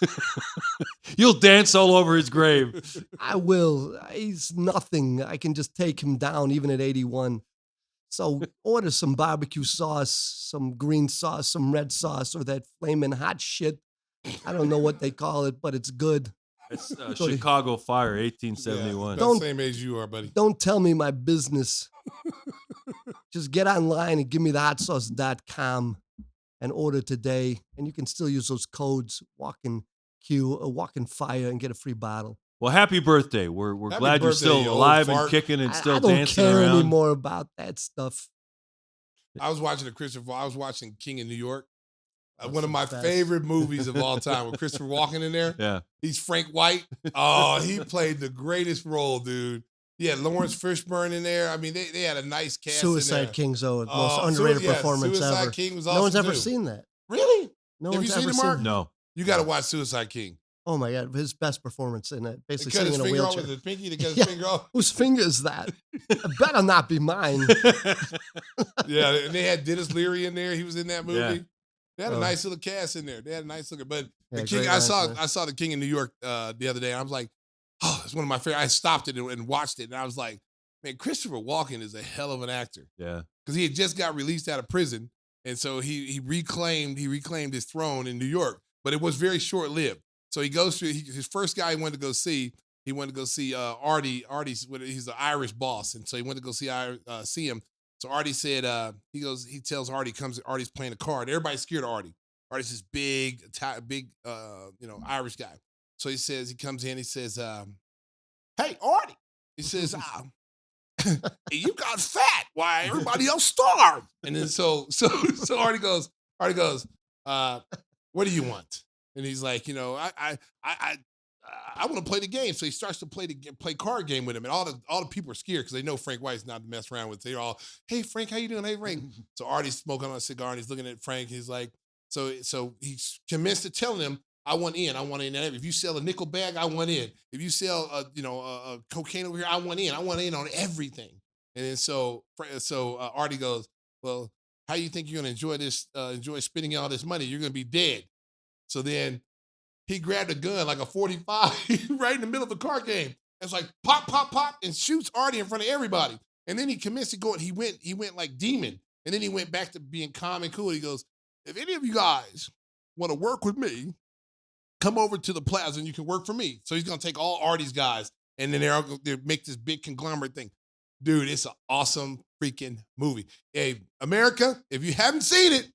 You'll dance all over his grave. I will. He's nothing. I can just take him down even at 81. So order some barbecue sauce, some green sauce, some red sauce, or that flaming hot shit. I don't know what they call it, but it's good. It's Chicago Fire, 1871. Yeah, same age you are, buddy. Don't tell me my business. Just get online and give me the hotsauce.com and order today. And you can still use those codes, Walken Q or Walken Fire, and get a free bottle. Well, happy birthday. We're glad you're still alive and kicking and still dancing around. I don't care anymore about that stuff. I was watching King of New York. One of my favorite movies of all time with Christopher Walken in there. Yeah. He's Frank White. Oh, he played the greatest role, dude. Yeah, Lawrence Fishburne in there. I mean, they had a nice cast Suicide in there. King's most underrated performance Suicide ever. King was awesome. No one's ever seen that. Really? No Have one's you ever seen it, Mark? seen No. You got to watch Suicide King. Oh my God, his best performance in it. Basically Cut sitting his in a finger off wheelchair. with his pinky to cut his finger off. Whose finger is that? It better not be mine. Yeah, and they had Dennis Leary in there. He was in that movie. Yeah. They had a nice little cast in there. They had a nice looking. But Yeah, the King, great I lines, saw the King in New York the other day. And I was like, oh, it's one of my favorite. I stopped it and watched it, and I was like, man, Christopher Walken is a hell of an actor. Yeah. Because he had just got released out of prison, and so he reclaimed his throne in New York, but it was very short lived. So he goes through his first guy he wanted to go see. He wanted to go see Artie. He's the Irish boss, and so he went to go see him. So Artie said he tells Artie Artie's playing a card. Everybody's scared of Artie. Artie's this big Irish guy. So he comes in, he says, hey, Artie. He says, you got fat. Why everybody else starved? And then so Artie goes, what do you want? And he's like, I want to play the game. So he starts to play card game with him, and all the people are scared because they know Frank White's not to mess around with. They're all, hey Frank, how you doing? Hey Frank. So Artie's smoking on a cigar and he's looking at Frank. He's like, so he's convinced to telling him, I want in. If you sell a nickel bag, I want in. If you sell a cocaine over here, I want in. I want in on everything. And then so Artie goes, well, how you think you're gonna enjoy this? Enjoy spending all this money? You're gonna be dead. So then he grabbed a gun like a 45 right in the middle of the card game. It's like pop, pop, pop, and shoots Artie in front of everybody. And then he commenced to go. He went like demon. And then he went back to being calm and cool. He goes, if any of you guys want to work with me, come over to the plaza and you can work for me. So he's gonna take all Artie's guys, and then they'll make this big conglomerate thing. Dude, it's an awesome freaking movie. Hey, America, if you haven't seen it,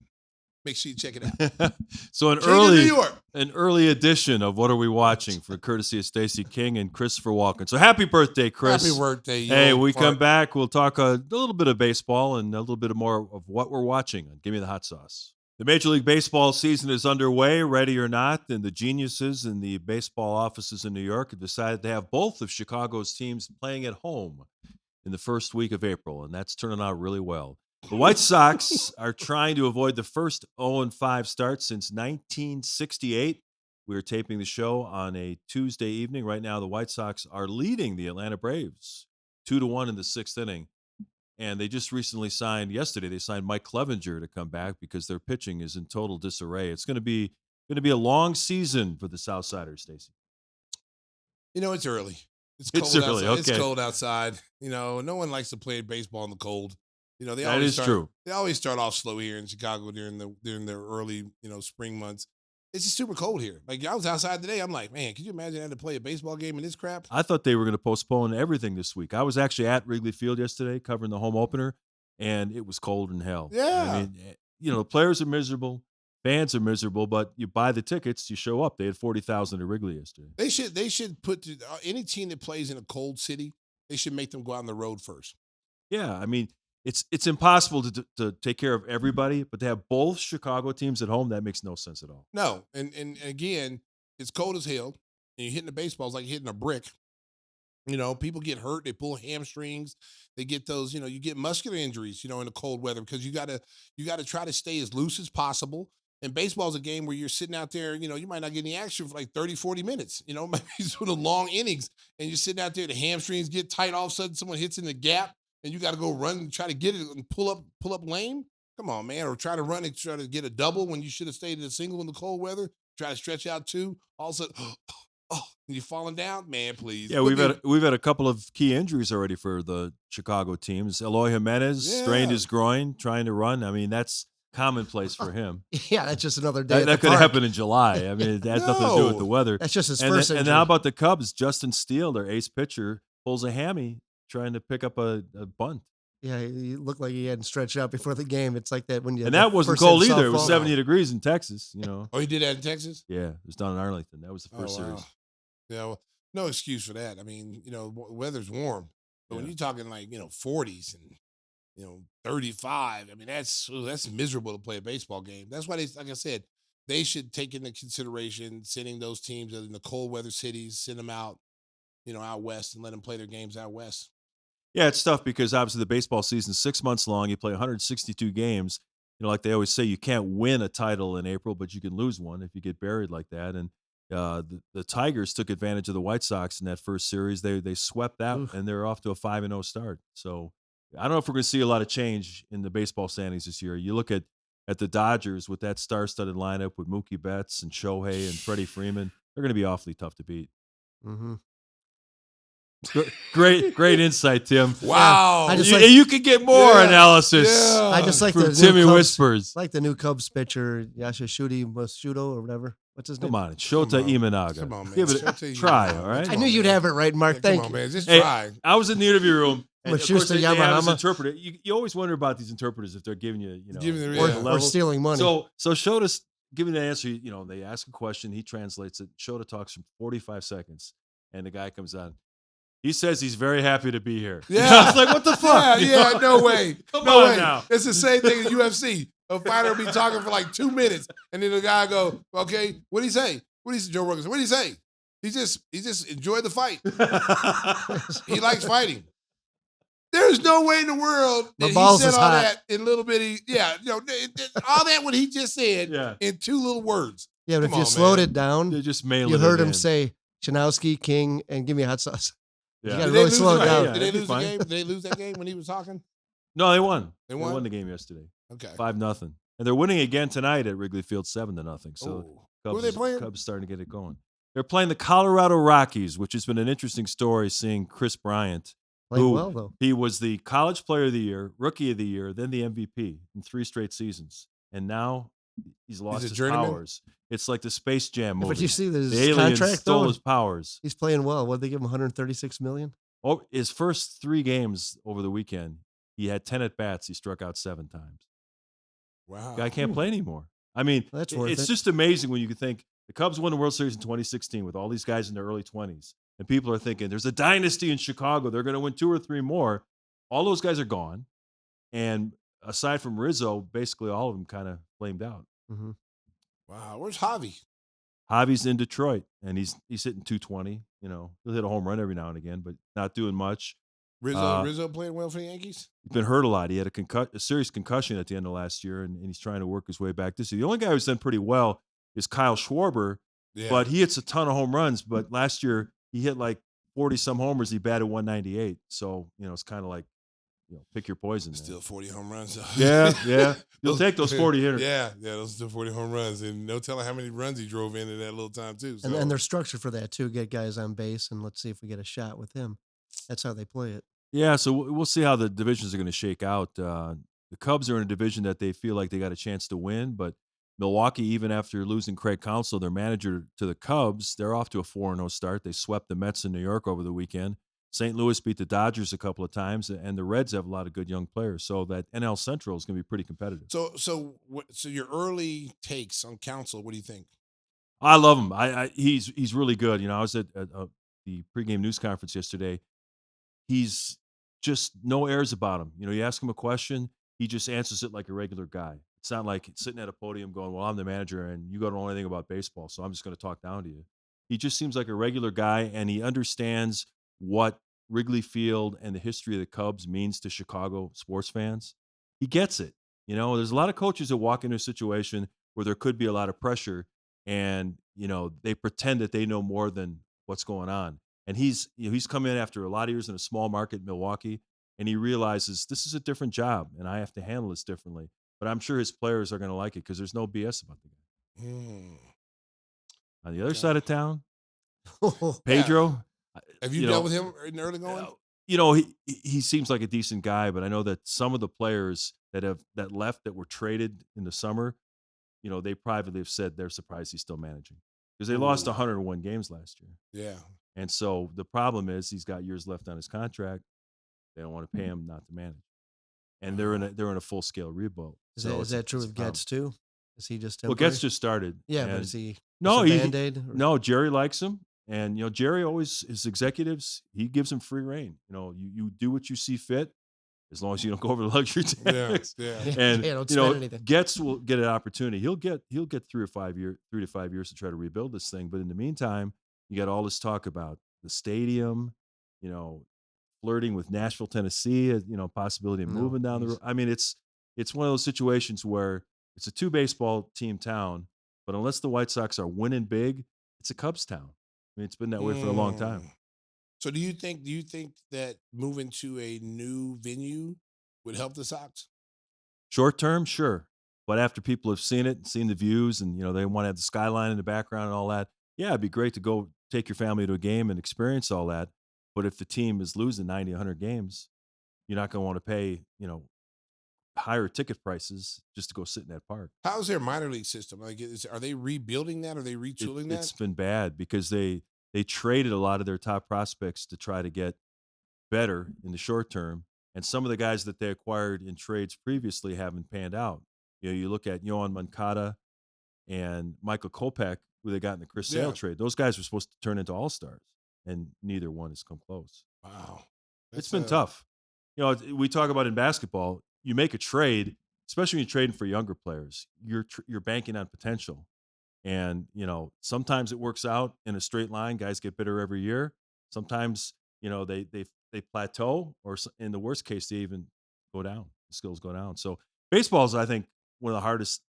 make sure you check it out. So an early edition of What Are We Watching for courtesy of Stacey King and Christopher Walken. So happy birthday, Chris. Happy birthday. Hey, we come back, we'll talk a little bit of baseball and a little bit more of what we're watching on Give Me the Hot Sauce. The Major League Baseball season is underway, ready or not, and the geniuses in the baseball offices in New York have decided to have both of Chicago's teams playing at home in the first week of April, and that's turning out really well. The White Sox are trying to avoid the first 0-5 start since 1968. We are taping the show on a Tuesday evening. Right now, the White Sox are leading the Atlanta Braves 2-1 in the sixth inning. And they just recently yesterday they signed Mike Clevenger to come back because their pitching is in total disarray. It's going to be a long season for the Southsiders, Stacey. It's early. It's early. Outside. Okay. It's cold outside. No one likes to play baseball in the cold. True. They always start off slow here in Chicago during the early, spring months. It's just super cold here. Like, I was outside today. I'm like, man, could you imagine having to play a baseball game in this crap? I thought they were going to postpone everything this week. I was actually at Wrigley Field yesterday covering the home opener, and it was cold in hell. Yeah. I mean, the players are miserable, fans are miserable, but you buy the tickets, you show up. They had 40,000 at Wrigley yesterday. They should put any team that plays in a cold city, they should make them go out on the road first. Yeah, I mean, it's impossible to take care of everybody, but to have both Chicago teams at home, that makes no sense at all. No, and again, it's cold as hell, and you're hitting the baseball, it's like hitting a brick. People get hurt, they pull hamstrings, they get those, you get muscular injuries, in the cold weather because you gotta try to stay as loose as possible. And baseball is a game where you're sitting out there, you might not get any action for like 30, 40 minutes, maybe sort of long innings, and you're sitting out there, the hamstrings get tight, all of a sudden someone hits in the gap, and you got to go run and try to get it and pull up lane. Come on, man. Or try to run and try to get a double when you should have stayed at a single in the cold weather. Try to stretch out two. All of a sudden, and you're falling down. Man, please. Yeah, we've had a couple of key injuries already for the Chicago teams. Eloy Jimenez strained his groin trying to run. I mean, that's commonplace for him. Yeah, that's just another day. That could happen in July. I mean, it has nothing to do with the weather. That's just his first injury. And how about the Cubs? Justin Steele, their ace pitcher, pulls a hammy trying to pick up a bunt. Yeah, he looked like he hadn't stretched out before the game. It's like that when you. And that wasn't cold either. It was 70 degrees in Texas. Oh, he did that in Texas? Yeah, it was down in Arlington. That was the first series. Yeah, well, no excuse for that. I mean, weather's warm, but when you're talking like 40s and 35, I mean that's miserable to play a baseball game. That's why like I said, they should take into consideration sending those teams in the cold weather cities, send them out, out west and let them play their games out west. Yeah, it's tough because obviously the baseball season is 6 months long. You play 162 games. Like they always say, you can't win a title in April, but you can lose one if you get buried like that. And the Tigers took advantage of the White Sox in that first series. They swept that, and they're off to a 5-0 start. So I don't know if we're going to see a lot of change in the baseball standings this year. You look at the Dodgers with that star-studded lineup with Mookie Betts and Shohei and Freddie Freeman. They're going to be awfully tough to beat. Mm-hmm. Great insight, Tim. Wow. You could get more analysis. Yeah. I just like from Timmy Whispers. Like the new Cubs pitcher, Mashudo or whatever. What's his name? Come on, Shota Imanaga. Come on, man. Give it a try, all right? I knew you'd have it right, Mark. Thank you. Come on, man. Just try. I was in the interview room. And of course, they have this Yamahama. interpreter. You always wonder about these interpreters if they're giving you, or stealing money. So Shota's giving the answer. They ask a question, he translates it. Shota talks for 45 seconds, and the guy comes on. He says he's very happy to be here. Yeah. I was like, what the fuck? Yeah, no way. Come no on way. now. It's the same thing in UFC. A fighter will be talking for like 2 minutes, and then the guy go, okay, what'd he say? What did Joe Rogan say? What did he say? He just enjoyed the fight. He likes fighting. There's no way in the world that he said all that in little bitty, all that what he just said in 2 little words. Yeah, but if you slowed it down, they just you heard him say Chanowski, King, and give me a hot sauce. You Yeah. got to Did they really lose slow the it game? down. Did they He'd be lose the fine. game? Did they lose that game when he was talking? No, they won. They won? the game yesterday, Okay. 5-0, and they're winning again tonight at Wrigley Field, 7-0. So Ooh. Who Cubs, are they playing? Cubs starting to get it going. They're playing the Colorado Rockies, which has been an interesting story. Seeing Chris Bryant, Playing who well, though. he was the College Player of the Year, Rookie of the Year, then the MVP in 3 straight seasons, and now he's lost a his journeyman? powers. It's like the Space Jam movie. But you see the his aliens contract, stole though? his powers. He's playing well. What did they give him? $136 million. Oh, his first 3 games over the weekend, he had 10 at bats. He struck out 7 times. Wow. Guy can't play anymore. I mean, That's worth it's it. just amazing when you can think the Cubs won the World Series in 2016 with all these guys in their early 20s, and people are thinking there's a dynasty in Chicago. They're going to win 2 or 3 more. All those guys are gone, and aside from Rizzo, basically all of them kind of flamed out. Mm-hmm. Wow. Where's Javi? Javi's in Detroit, and he's hitting 220. You know, he'll hit a home run every now and again, but not doing much. Rizzo playing well for the Yankees? He's been hurt a lot. He had a serious concussion at the end of last year, and he's trying to work his way back this year. The only guy who's done pretty well is Kyle Schwarber, Yeah. but he hits a ton of home runs. But last year he hit like 40-some homers. He batted 198. So, you know, it's kind of like, you know, pick your poison. Still 40 home runs. Yeah, yeah. You'll take those 40 hitters. Yeah, those are still 40 home runs. And no telling how many runs he drove in that little time, too. So. And they're structured for that, too. Get guys on base, and let's see if we get a shot with him. That's how they play it. Yeah, so we'll see how the divisions are going to shake out. The Cubs are in a division that they feel like they got a chance to win, but Milwaukee, even after losing Craig Counsell, their manager, to the Cubs, they're off to a 4-0 start. They swept the Mets in New York over the weekend. St. Louis beat the Dodgers a couple of times, and the Reds have a lot of good young players. So that NL Central is going to be pretty competitive. So your early takes on Counsell, what do you think? I love him. He's really good. You know, I was at the pregame news conference yesterday. He's just no airs about him. You know, you ask him a question, he just answers it like a regular guy. It's not like sitting at a podium going, well, I'm the manager and you don't know anything about baseball, so I'm just going to talk down to you. He just seems like a regular guy, and he understands what Wrigley Field and the history of the Cubs means to Chicago sports fans. He gets it. You know, there's a lot of coaches that walk into a situation where there could be a lot of pressure, and, you know, they pretend that they know more than what's going on. And he's come in after a lot of years in a small market in Milwaukee, and he realizes this is a different job, and I have to handle this differently. But I'm sure his players are going to like it because there's no BS about the guy. On the other side of town, Pedro. Have you dealt with him in early going? You know, he seems like a decent guy, but I know that some of the players that left that were traded in the summer, you know, they privately have said they're surprised he's still managing because they lost 101 games last year. Yeah. And so the problem is he's got years left on his contract. They don't want to pay him not to manage, and they're in a full scale rebuild. Is that true with Getz too? Is he just well? Getz just started. Yeah, but is he? No, Band-Aid? No, Jerry likes him, and you know Jerry always his executives. He gives them free reign. You know, you do what you see fit, as long as you don't go over the luxury tax. Yeah. And don't you know, spend anything. Getz will get an opportunity. He'll get 3 to 5 years to try to rebuild this thing. But in the meantime, you got all this talk about the stadium. You know, flirting with Nashville, Tennessee. You know, possibility of moving down the road. I mean, it's one of those situations where it's a 2 baseball team town, but unless the White Sox are winning big, it's a Cubs town. I mean, it's been that way for a long time. So do you think that moving to a new venue would help the Sox? Short term, sure. But after people have seen it, seen the views, and you know they want to have the skyline in the background and all that, yeah, it'd be great to go take your family to a game and experience all that. But if the team is losing 90, 100 games, you're not going to want to pay, you know, higher ticket prices just to go sit in that park. How's their minor league system? Like, are they rebuilding that? Are they retooling that? It's been bad because they traded a lot of their top prospects to try to get better in the short term, and some of the guys that they acquired in trades previously haven't panned out. You know, you look at Yohan Moncada and Michael Kopech, who they got in the Chris Sale trade. Those guys were supposed to turn into all-stars, and neither one has come close. Wow. It's been tough. You know, we talk about in basketball, you make a trade, especially when you're trading for younger players, you're banking on potential. And, you know, sometimes it works out in a straight line. Guys get better every year. Sometimes, you know, they plateau, or in the worst case, they even go down. The skills go down. So baseball is, I think, one of the hardest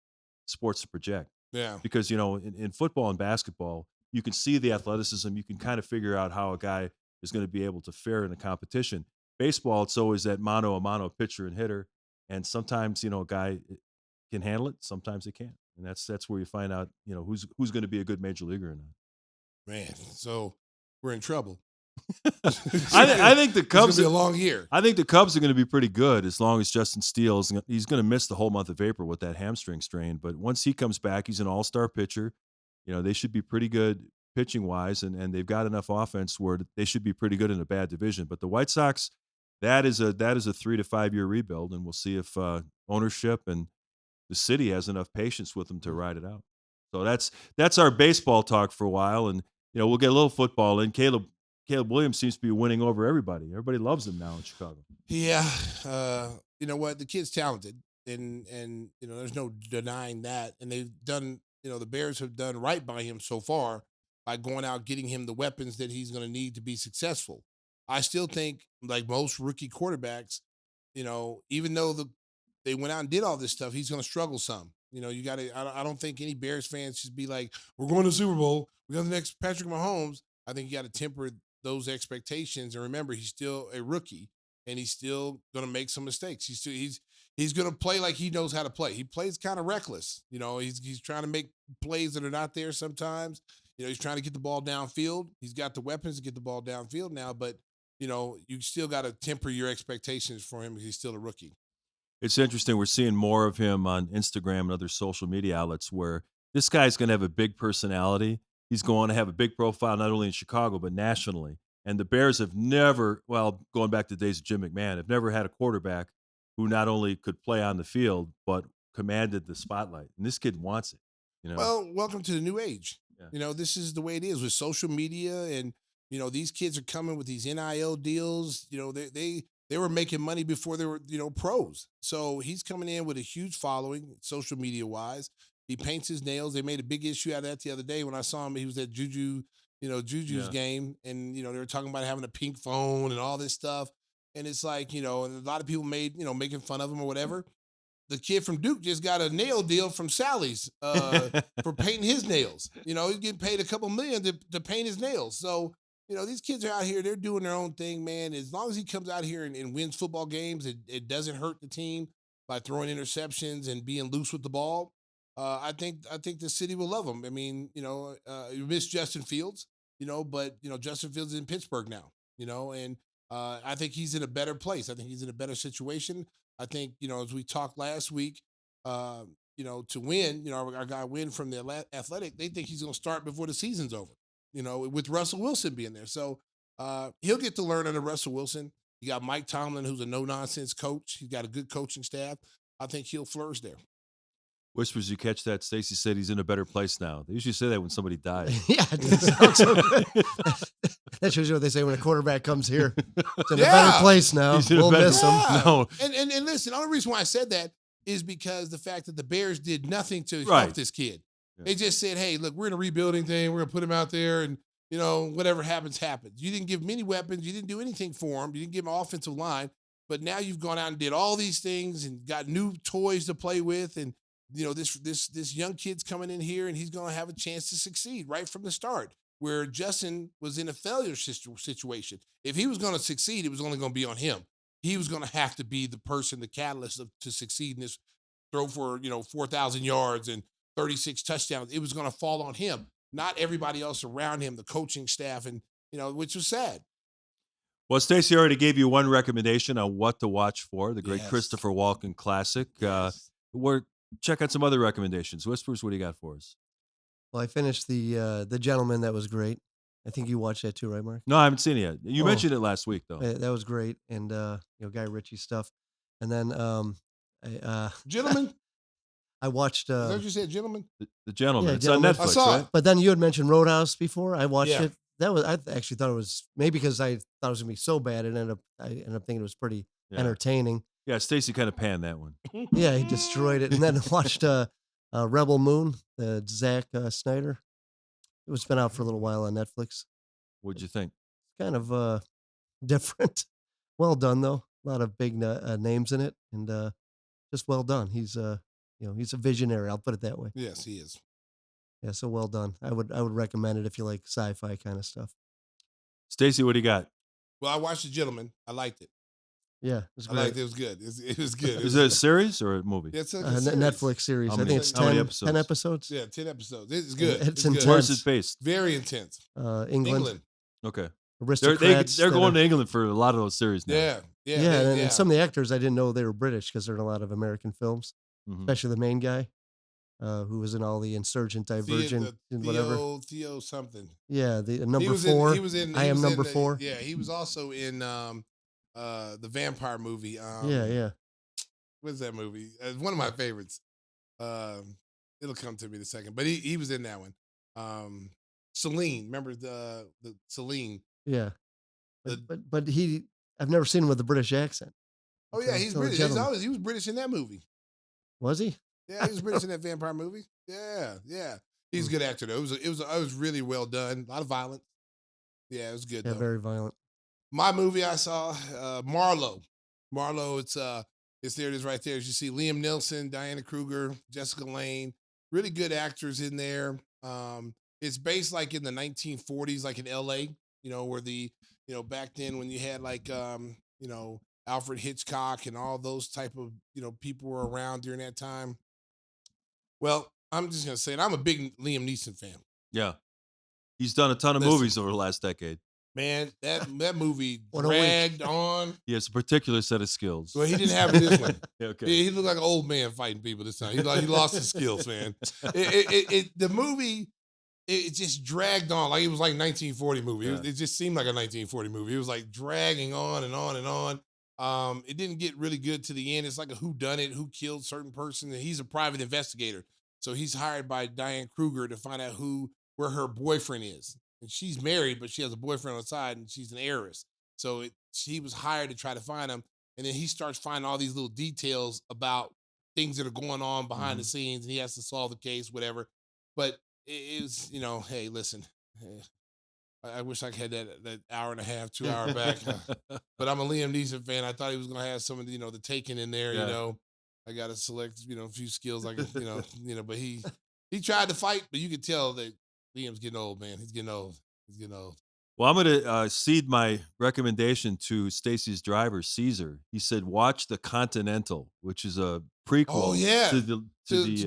sports to project. Yeah. Because, you know, in football and basketball, you can see the athleticism. You can kind of figure out how a guy is going to be able to fare in the competition. Baseball, it's always that mano a mano pitcher and hitter, and sometimes a guy can handle it, sometimes it can't, and that's where you find out who's going to be a good major leaguer or not. Man, so we're in trouble. I think the Cubs it's gonna be a long year. I think the Cubs are going to be pretty good as long as Justin Steele's. He's going to miss the whole month of April with that hamstring strain, but once he comes back, he's an all-star pitcher. They should be pretty good pitching wise, and they've got enough offense where they should be pretty good in a bad division. But the White Sox, that is a 3 to 5 year rebuild, and we'll see if ownership and the city has enough patience with them to ride it out. So that's our baseball talk for a while, and we'll get a little football in. Caleb Williams seems to be winning over everybody. Everybody loves him now in Chicago. Yeah, you know what? The kid's talented, and there's no denying that. And they've done, the Bears have done right by him so far by going out getting him the weapons that he's going to need to be successful. I still think, like most rookie quarterbacks, even though they went out and did all this stuff, he's going to struggle some. You got to. I don't think any Bears fans should be like, "We're going to the Super Bowl. We got the next Patrick Mahomes." I think you got to temper those expectations, and remember, he's still a rookie, and he's still going to make some mistakes. He's going to play like he knows how to play. He plays kind of reckless. He's trying to make plays that are not there sometimes. He's trying to get the ball downfield. He's got the weapons to get the ball downfield now, but you still got to temper your expectations for him because he's still a rookie. It's interesting. We're seeing more of him on Instagram and other social media outlets where this guy's going to have a big personality. He's going to have a big profile, not only in Chicago, but nationally. And the Bears have never, going back to the days of Jim McMahon, have never had a quarterback who not only could play on the field, but commanded the spotlight. And this kid wants it. Well, welcome to the new age. Yeah. This is the way it is with social media. And, these kids are coming with these NIL deals. They were making money before they were, pros. So he's coming in with a huge following, social media wise. He paints his nails. They made a big issue out of that the other day when I saw him. He was at JuJu's game, and they were talking about having a pink phone and all this stuff. And it's like, and a lot of people making fun of him or whatever. The kid from Duke just got a nail deal from Sally's for painting his nails. He's getting paid a couple million to paint his nails. So, these kids are out here, they're doing their own thing, man. As long as he comes out here and wins football games, it doesn't hurt the team by throwing interceptions and being loose with the ball. I think the city will love him. I mean, you miss Justin Fields, but Justin Fields is in Pittsburgh now, and I think he's in a better place. I think he's in a better situation. I think, as we talked last week, to win, our guy Win from the Athletic, they think he's going to start before the season's over, with Russell Wilson being there. So he'll get to learn under Russell Wilson. You got Mike Tomlin, who's a no-nonsense coach. He's got a good coaching staff. I think he'll flourish there. Whispers, you catch that? Stacey said he's in a better place now. They usually say that when somebody dies. Yeah, it sounds so good. That shows you what they say when a quarterback comes here. It's in a better place now. We'll miss him. No. And listen, the only reason why I said that is because the fact that the Bears did nothing to help this kid. Yeah. They just said, hey, look, we're in a rebuilding thing. We're going to put him out there and, whatever happens, happens. You didn't give him any weapons. You didn't do anything for him. You didn't give him an offensive line. But now you've gone out and did all these things and got new toys to play with. And, this young kid's coming in here and he's going to have a chance to succeed right from the start, where Justin was in a failure situation. If he was going to succeed, it was only going to be on him. He was going to have to be the person, the catalyst to succeed in this throw for, 4,000 yards and 36 touchdowns. It was going to fall on him, not everybody else around him, the coaching staff, and, which was sad. Well, Stacey already gave you one recommendation on what to watch for, the great Christopher Walken Classic. Check out some other recommendations. Whispers, what do you got for us? Well, I finished the Gentleman. That was great. I think you watched that too, right, Mark? No, I haven't seen it yet. You mentioned it last week, though. That was great, and Guy Ritchie stuff. And then Gentleman. I watched. Is that what you said, Gentleman? The Gentleman. Yeah, it's Gentleman. on Netflix, I saw right? it. But then you had mentioned Roadhouse before. I watched it. I actually thought it was, maybe because I thought it was gonna be so bad, I ended up thinking it was pretty entertaining. Yeah, Stacey kind of panned that one. Yeah, he destroyed it. And then watched Rebel Moon, Zack Snyder. It was been out for a little while on Netflix. What'd you think? Kind of different. Well done though. A lot of big names in it, and just well done. He's he's a visionary. I'll put it that way. Yes, he is. Yeah, so well done. I would recommend it if you like sci-fi kind of stuff. Stacey, what do you got? Well, I watched The Gentleman. I liked it. Yeah, it was I great. liked it. It was good. It was good. Is it a series or a movie? Yeah, it's like a Netflix series. How I many- think it's how many 10 episodes? 10 episodes. Yeah, 10 episodes. It's good. It's good. intense. Where's it based? Very intense. England. Okay. Aristocrats. They're that going are- to England for a lot of those series now. Yeah. Yeah. Yeah, and some of the actors I didn't know they were British because they're in a lot of American films, Mhm. especially the main guy, who was in all the Insurgent, Divergent, and whatever. Theo something. Yeah, the He number was 4. he was in. I he am was in number the- 4. Yeah, he was also in the vampire movie. Yeah. What's that movie? It's one of my favorites. It'll come to me in a second, but he was in that one. Celine, remember the Celine? Yeah. The- But I've never seen him with a British accent. Oh yeah, he's So British. Gentleman. He was British in that movie. Was he? Yeah, he was British in that vampire movie. Yeah. He's a good actor though. It was really well done. A lot of violence. Yeah, it was good Yeah, though. very violent. My movie I saw, Marlowe. Marlowe, it's there it is right there. As you see, Liam Neeson, Diana Kruger, Jessica Lange, really good actors in there. It's based like in the 1940s, like in LA, where back then when you had like Alfred Hitchcock and all those type of people were around during that time. Well, I'm just gonna say it. I'm a big Liam Neeson fan. Yeah. He's done a ton of Listen. movies over the last decade. Man, that movie What a week. dragged on. He has a particular set of skills. Well, he didn't have this one. Okay. He looked like an old man fighting people this time. He lost his skills, man. The movie, it just dragged on like it was like a 1940 movie. Yeah. It just seemed like a 1940 movie. It was like dragging on and on and on. It didn't get really good to the end. It's like a whodunit, who killed certain person. And he's a private investigator, so he's hired by Diane Kruger to find out where her boyfriend is. And she's married, but she has a boyfriend on the side, and she's an heiress. So she was hired to try to find him. And then he starts finding all these little details about things that are going on behind the scenes, and he has to solve the case, whatever. But it was, hey, listen, I wish I had that hour and a half, 2 hour back. But I'm a Liam Neeson fan. I thought he was going to have some of the, the Taken in there, Yeah. I got to select, a few skills I could, but he tried to fight, but you could tell that Liam's getting old, man. He's getting old. Well, I'm going to cede my recommendation to Stacey's driver, Caesar. He said, watch The Continental, which is a prequel Oh, yeah. to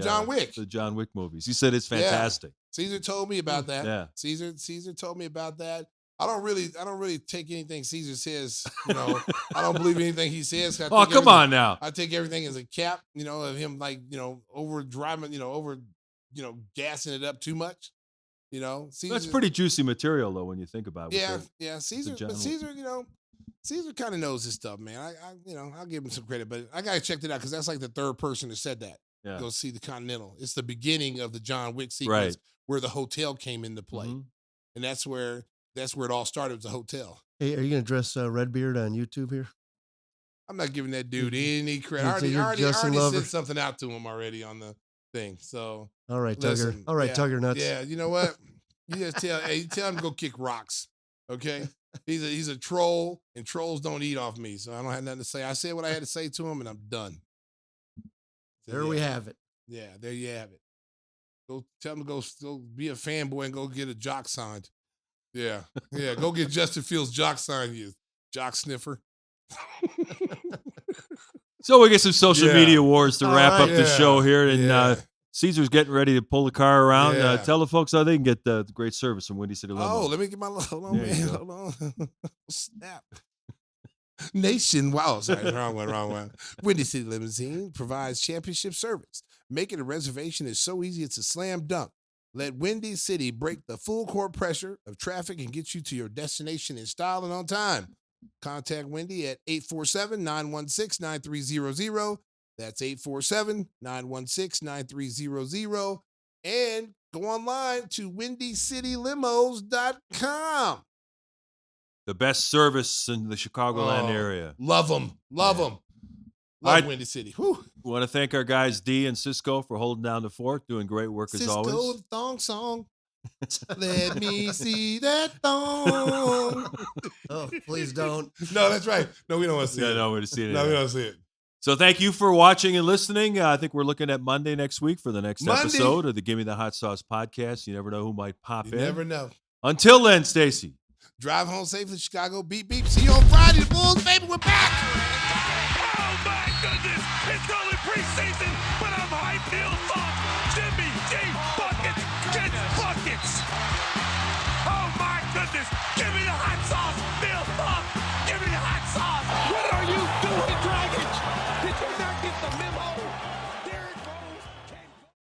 John Wick. The John Wick movies. He said it's fantastic. Caesar told me about that. Yeah. Caesar told me about that. I don't really take anything Caesar says. I don't believe anything he says. Oh, come on now. I take everything as a cap. Of him like over driving, over gassing it up too much. Caesar, That's pretty juicy material, though, when you think about it. Yeah. Caesar, John but Caesar, Caesar kind of knows his stuff, man. I'll give him some credit, but I gotta check it out because that's like the third person that said that. Yeah. Go see the Continental. It's the beginning of the John Wick sequence where the hotel came into play, and that's where it all started. Was a hotel. Hey, are you gonna address Redbeard on YouTube here? I'm not giving that dude any credit. I You're already Justin Lover. sent something out to him already on the thing. So All right, listen, Tugger. All right, Tugger nuts. Yeah, you know what? You just tell him to go kick rocks. Okay, he's a troll, and trolls don't eat off me. So I don't have nothing to say. I said what I had to say to him, and I'm done. So, There we have it. Yeah, there you have it. Go tell him to go be a fanboy and go get a jock signed. Yeah. Go get Justin Fields' jock signed, you jock sniffer. So we get some social media wars to All wrap right. up the show here. And Yeah. Caesar's getting ready to pull the car around. Yeah. Tell the folks how they can get the great service from Windy City Limo. Oh, let me get my hold on, There you man. go. Hold on. Snap. Nation. Wow, sorry, wrong one. Windy City Limousine provides championship service. Making a reservation is so easy, it's a slam dunk. Let Windy City break the full court pressure of traffic and get you to your destination in style and on time. Contact Windy at 847-916-9300. That's 847-916-9300. And go online to windycitylimos.com. The best service in the Chicagoland Oh, area. Love them. Love them. Love All right. Windy City. Whew. We want to thank our guys, D and Cisco, for holding down the fort, doing great work as Cisco always. the thong song. Let me see that thong. Oh, please don't. No, that's right. No, we don't want to see Yeah, it. no way to see it. No, we don't see it. So thank you for watching and listening. I think we're looking at Monday next week for the next Monday. episode of the Gimme the Hot Sauce podcast. You never know who might pop You in. never know. Until then, Stacey. Drive home safely, Chicago. Beep, beep. See you on Friday. The Bulls, baby, we're back. Oh, my goodness. It's only preseason, but I'm hyped. Neil Funk, Jimmy G. Buckets gets buckets. Oh, my goodness. Give me the hot sauce, Neil Funk. Give me the hot sauce. What are you doing, Dragic? Did you not get the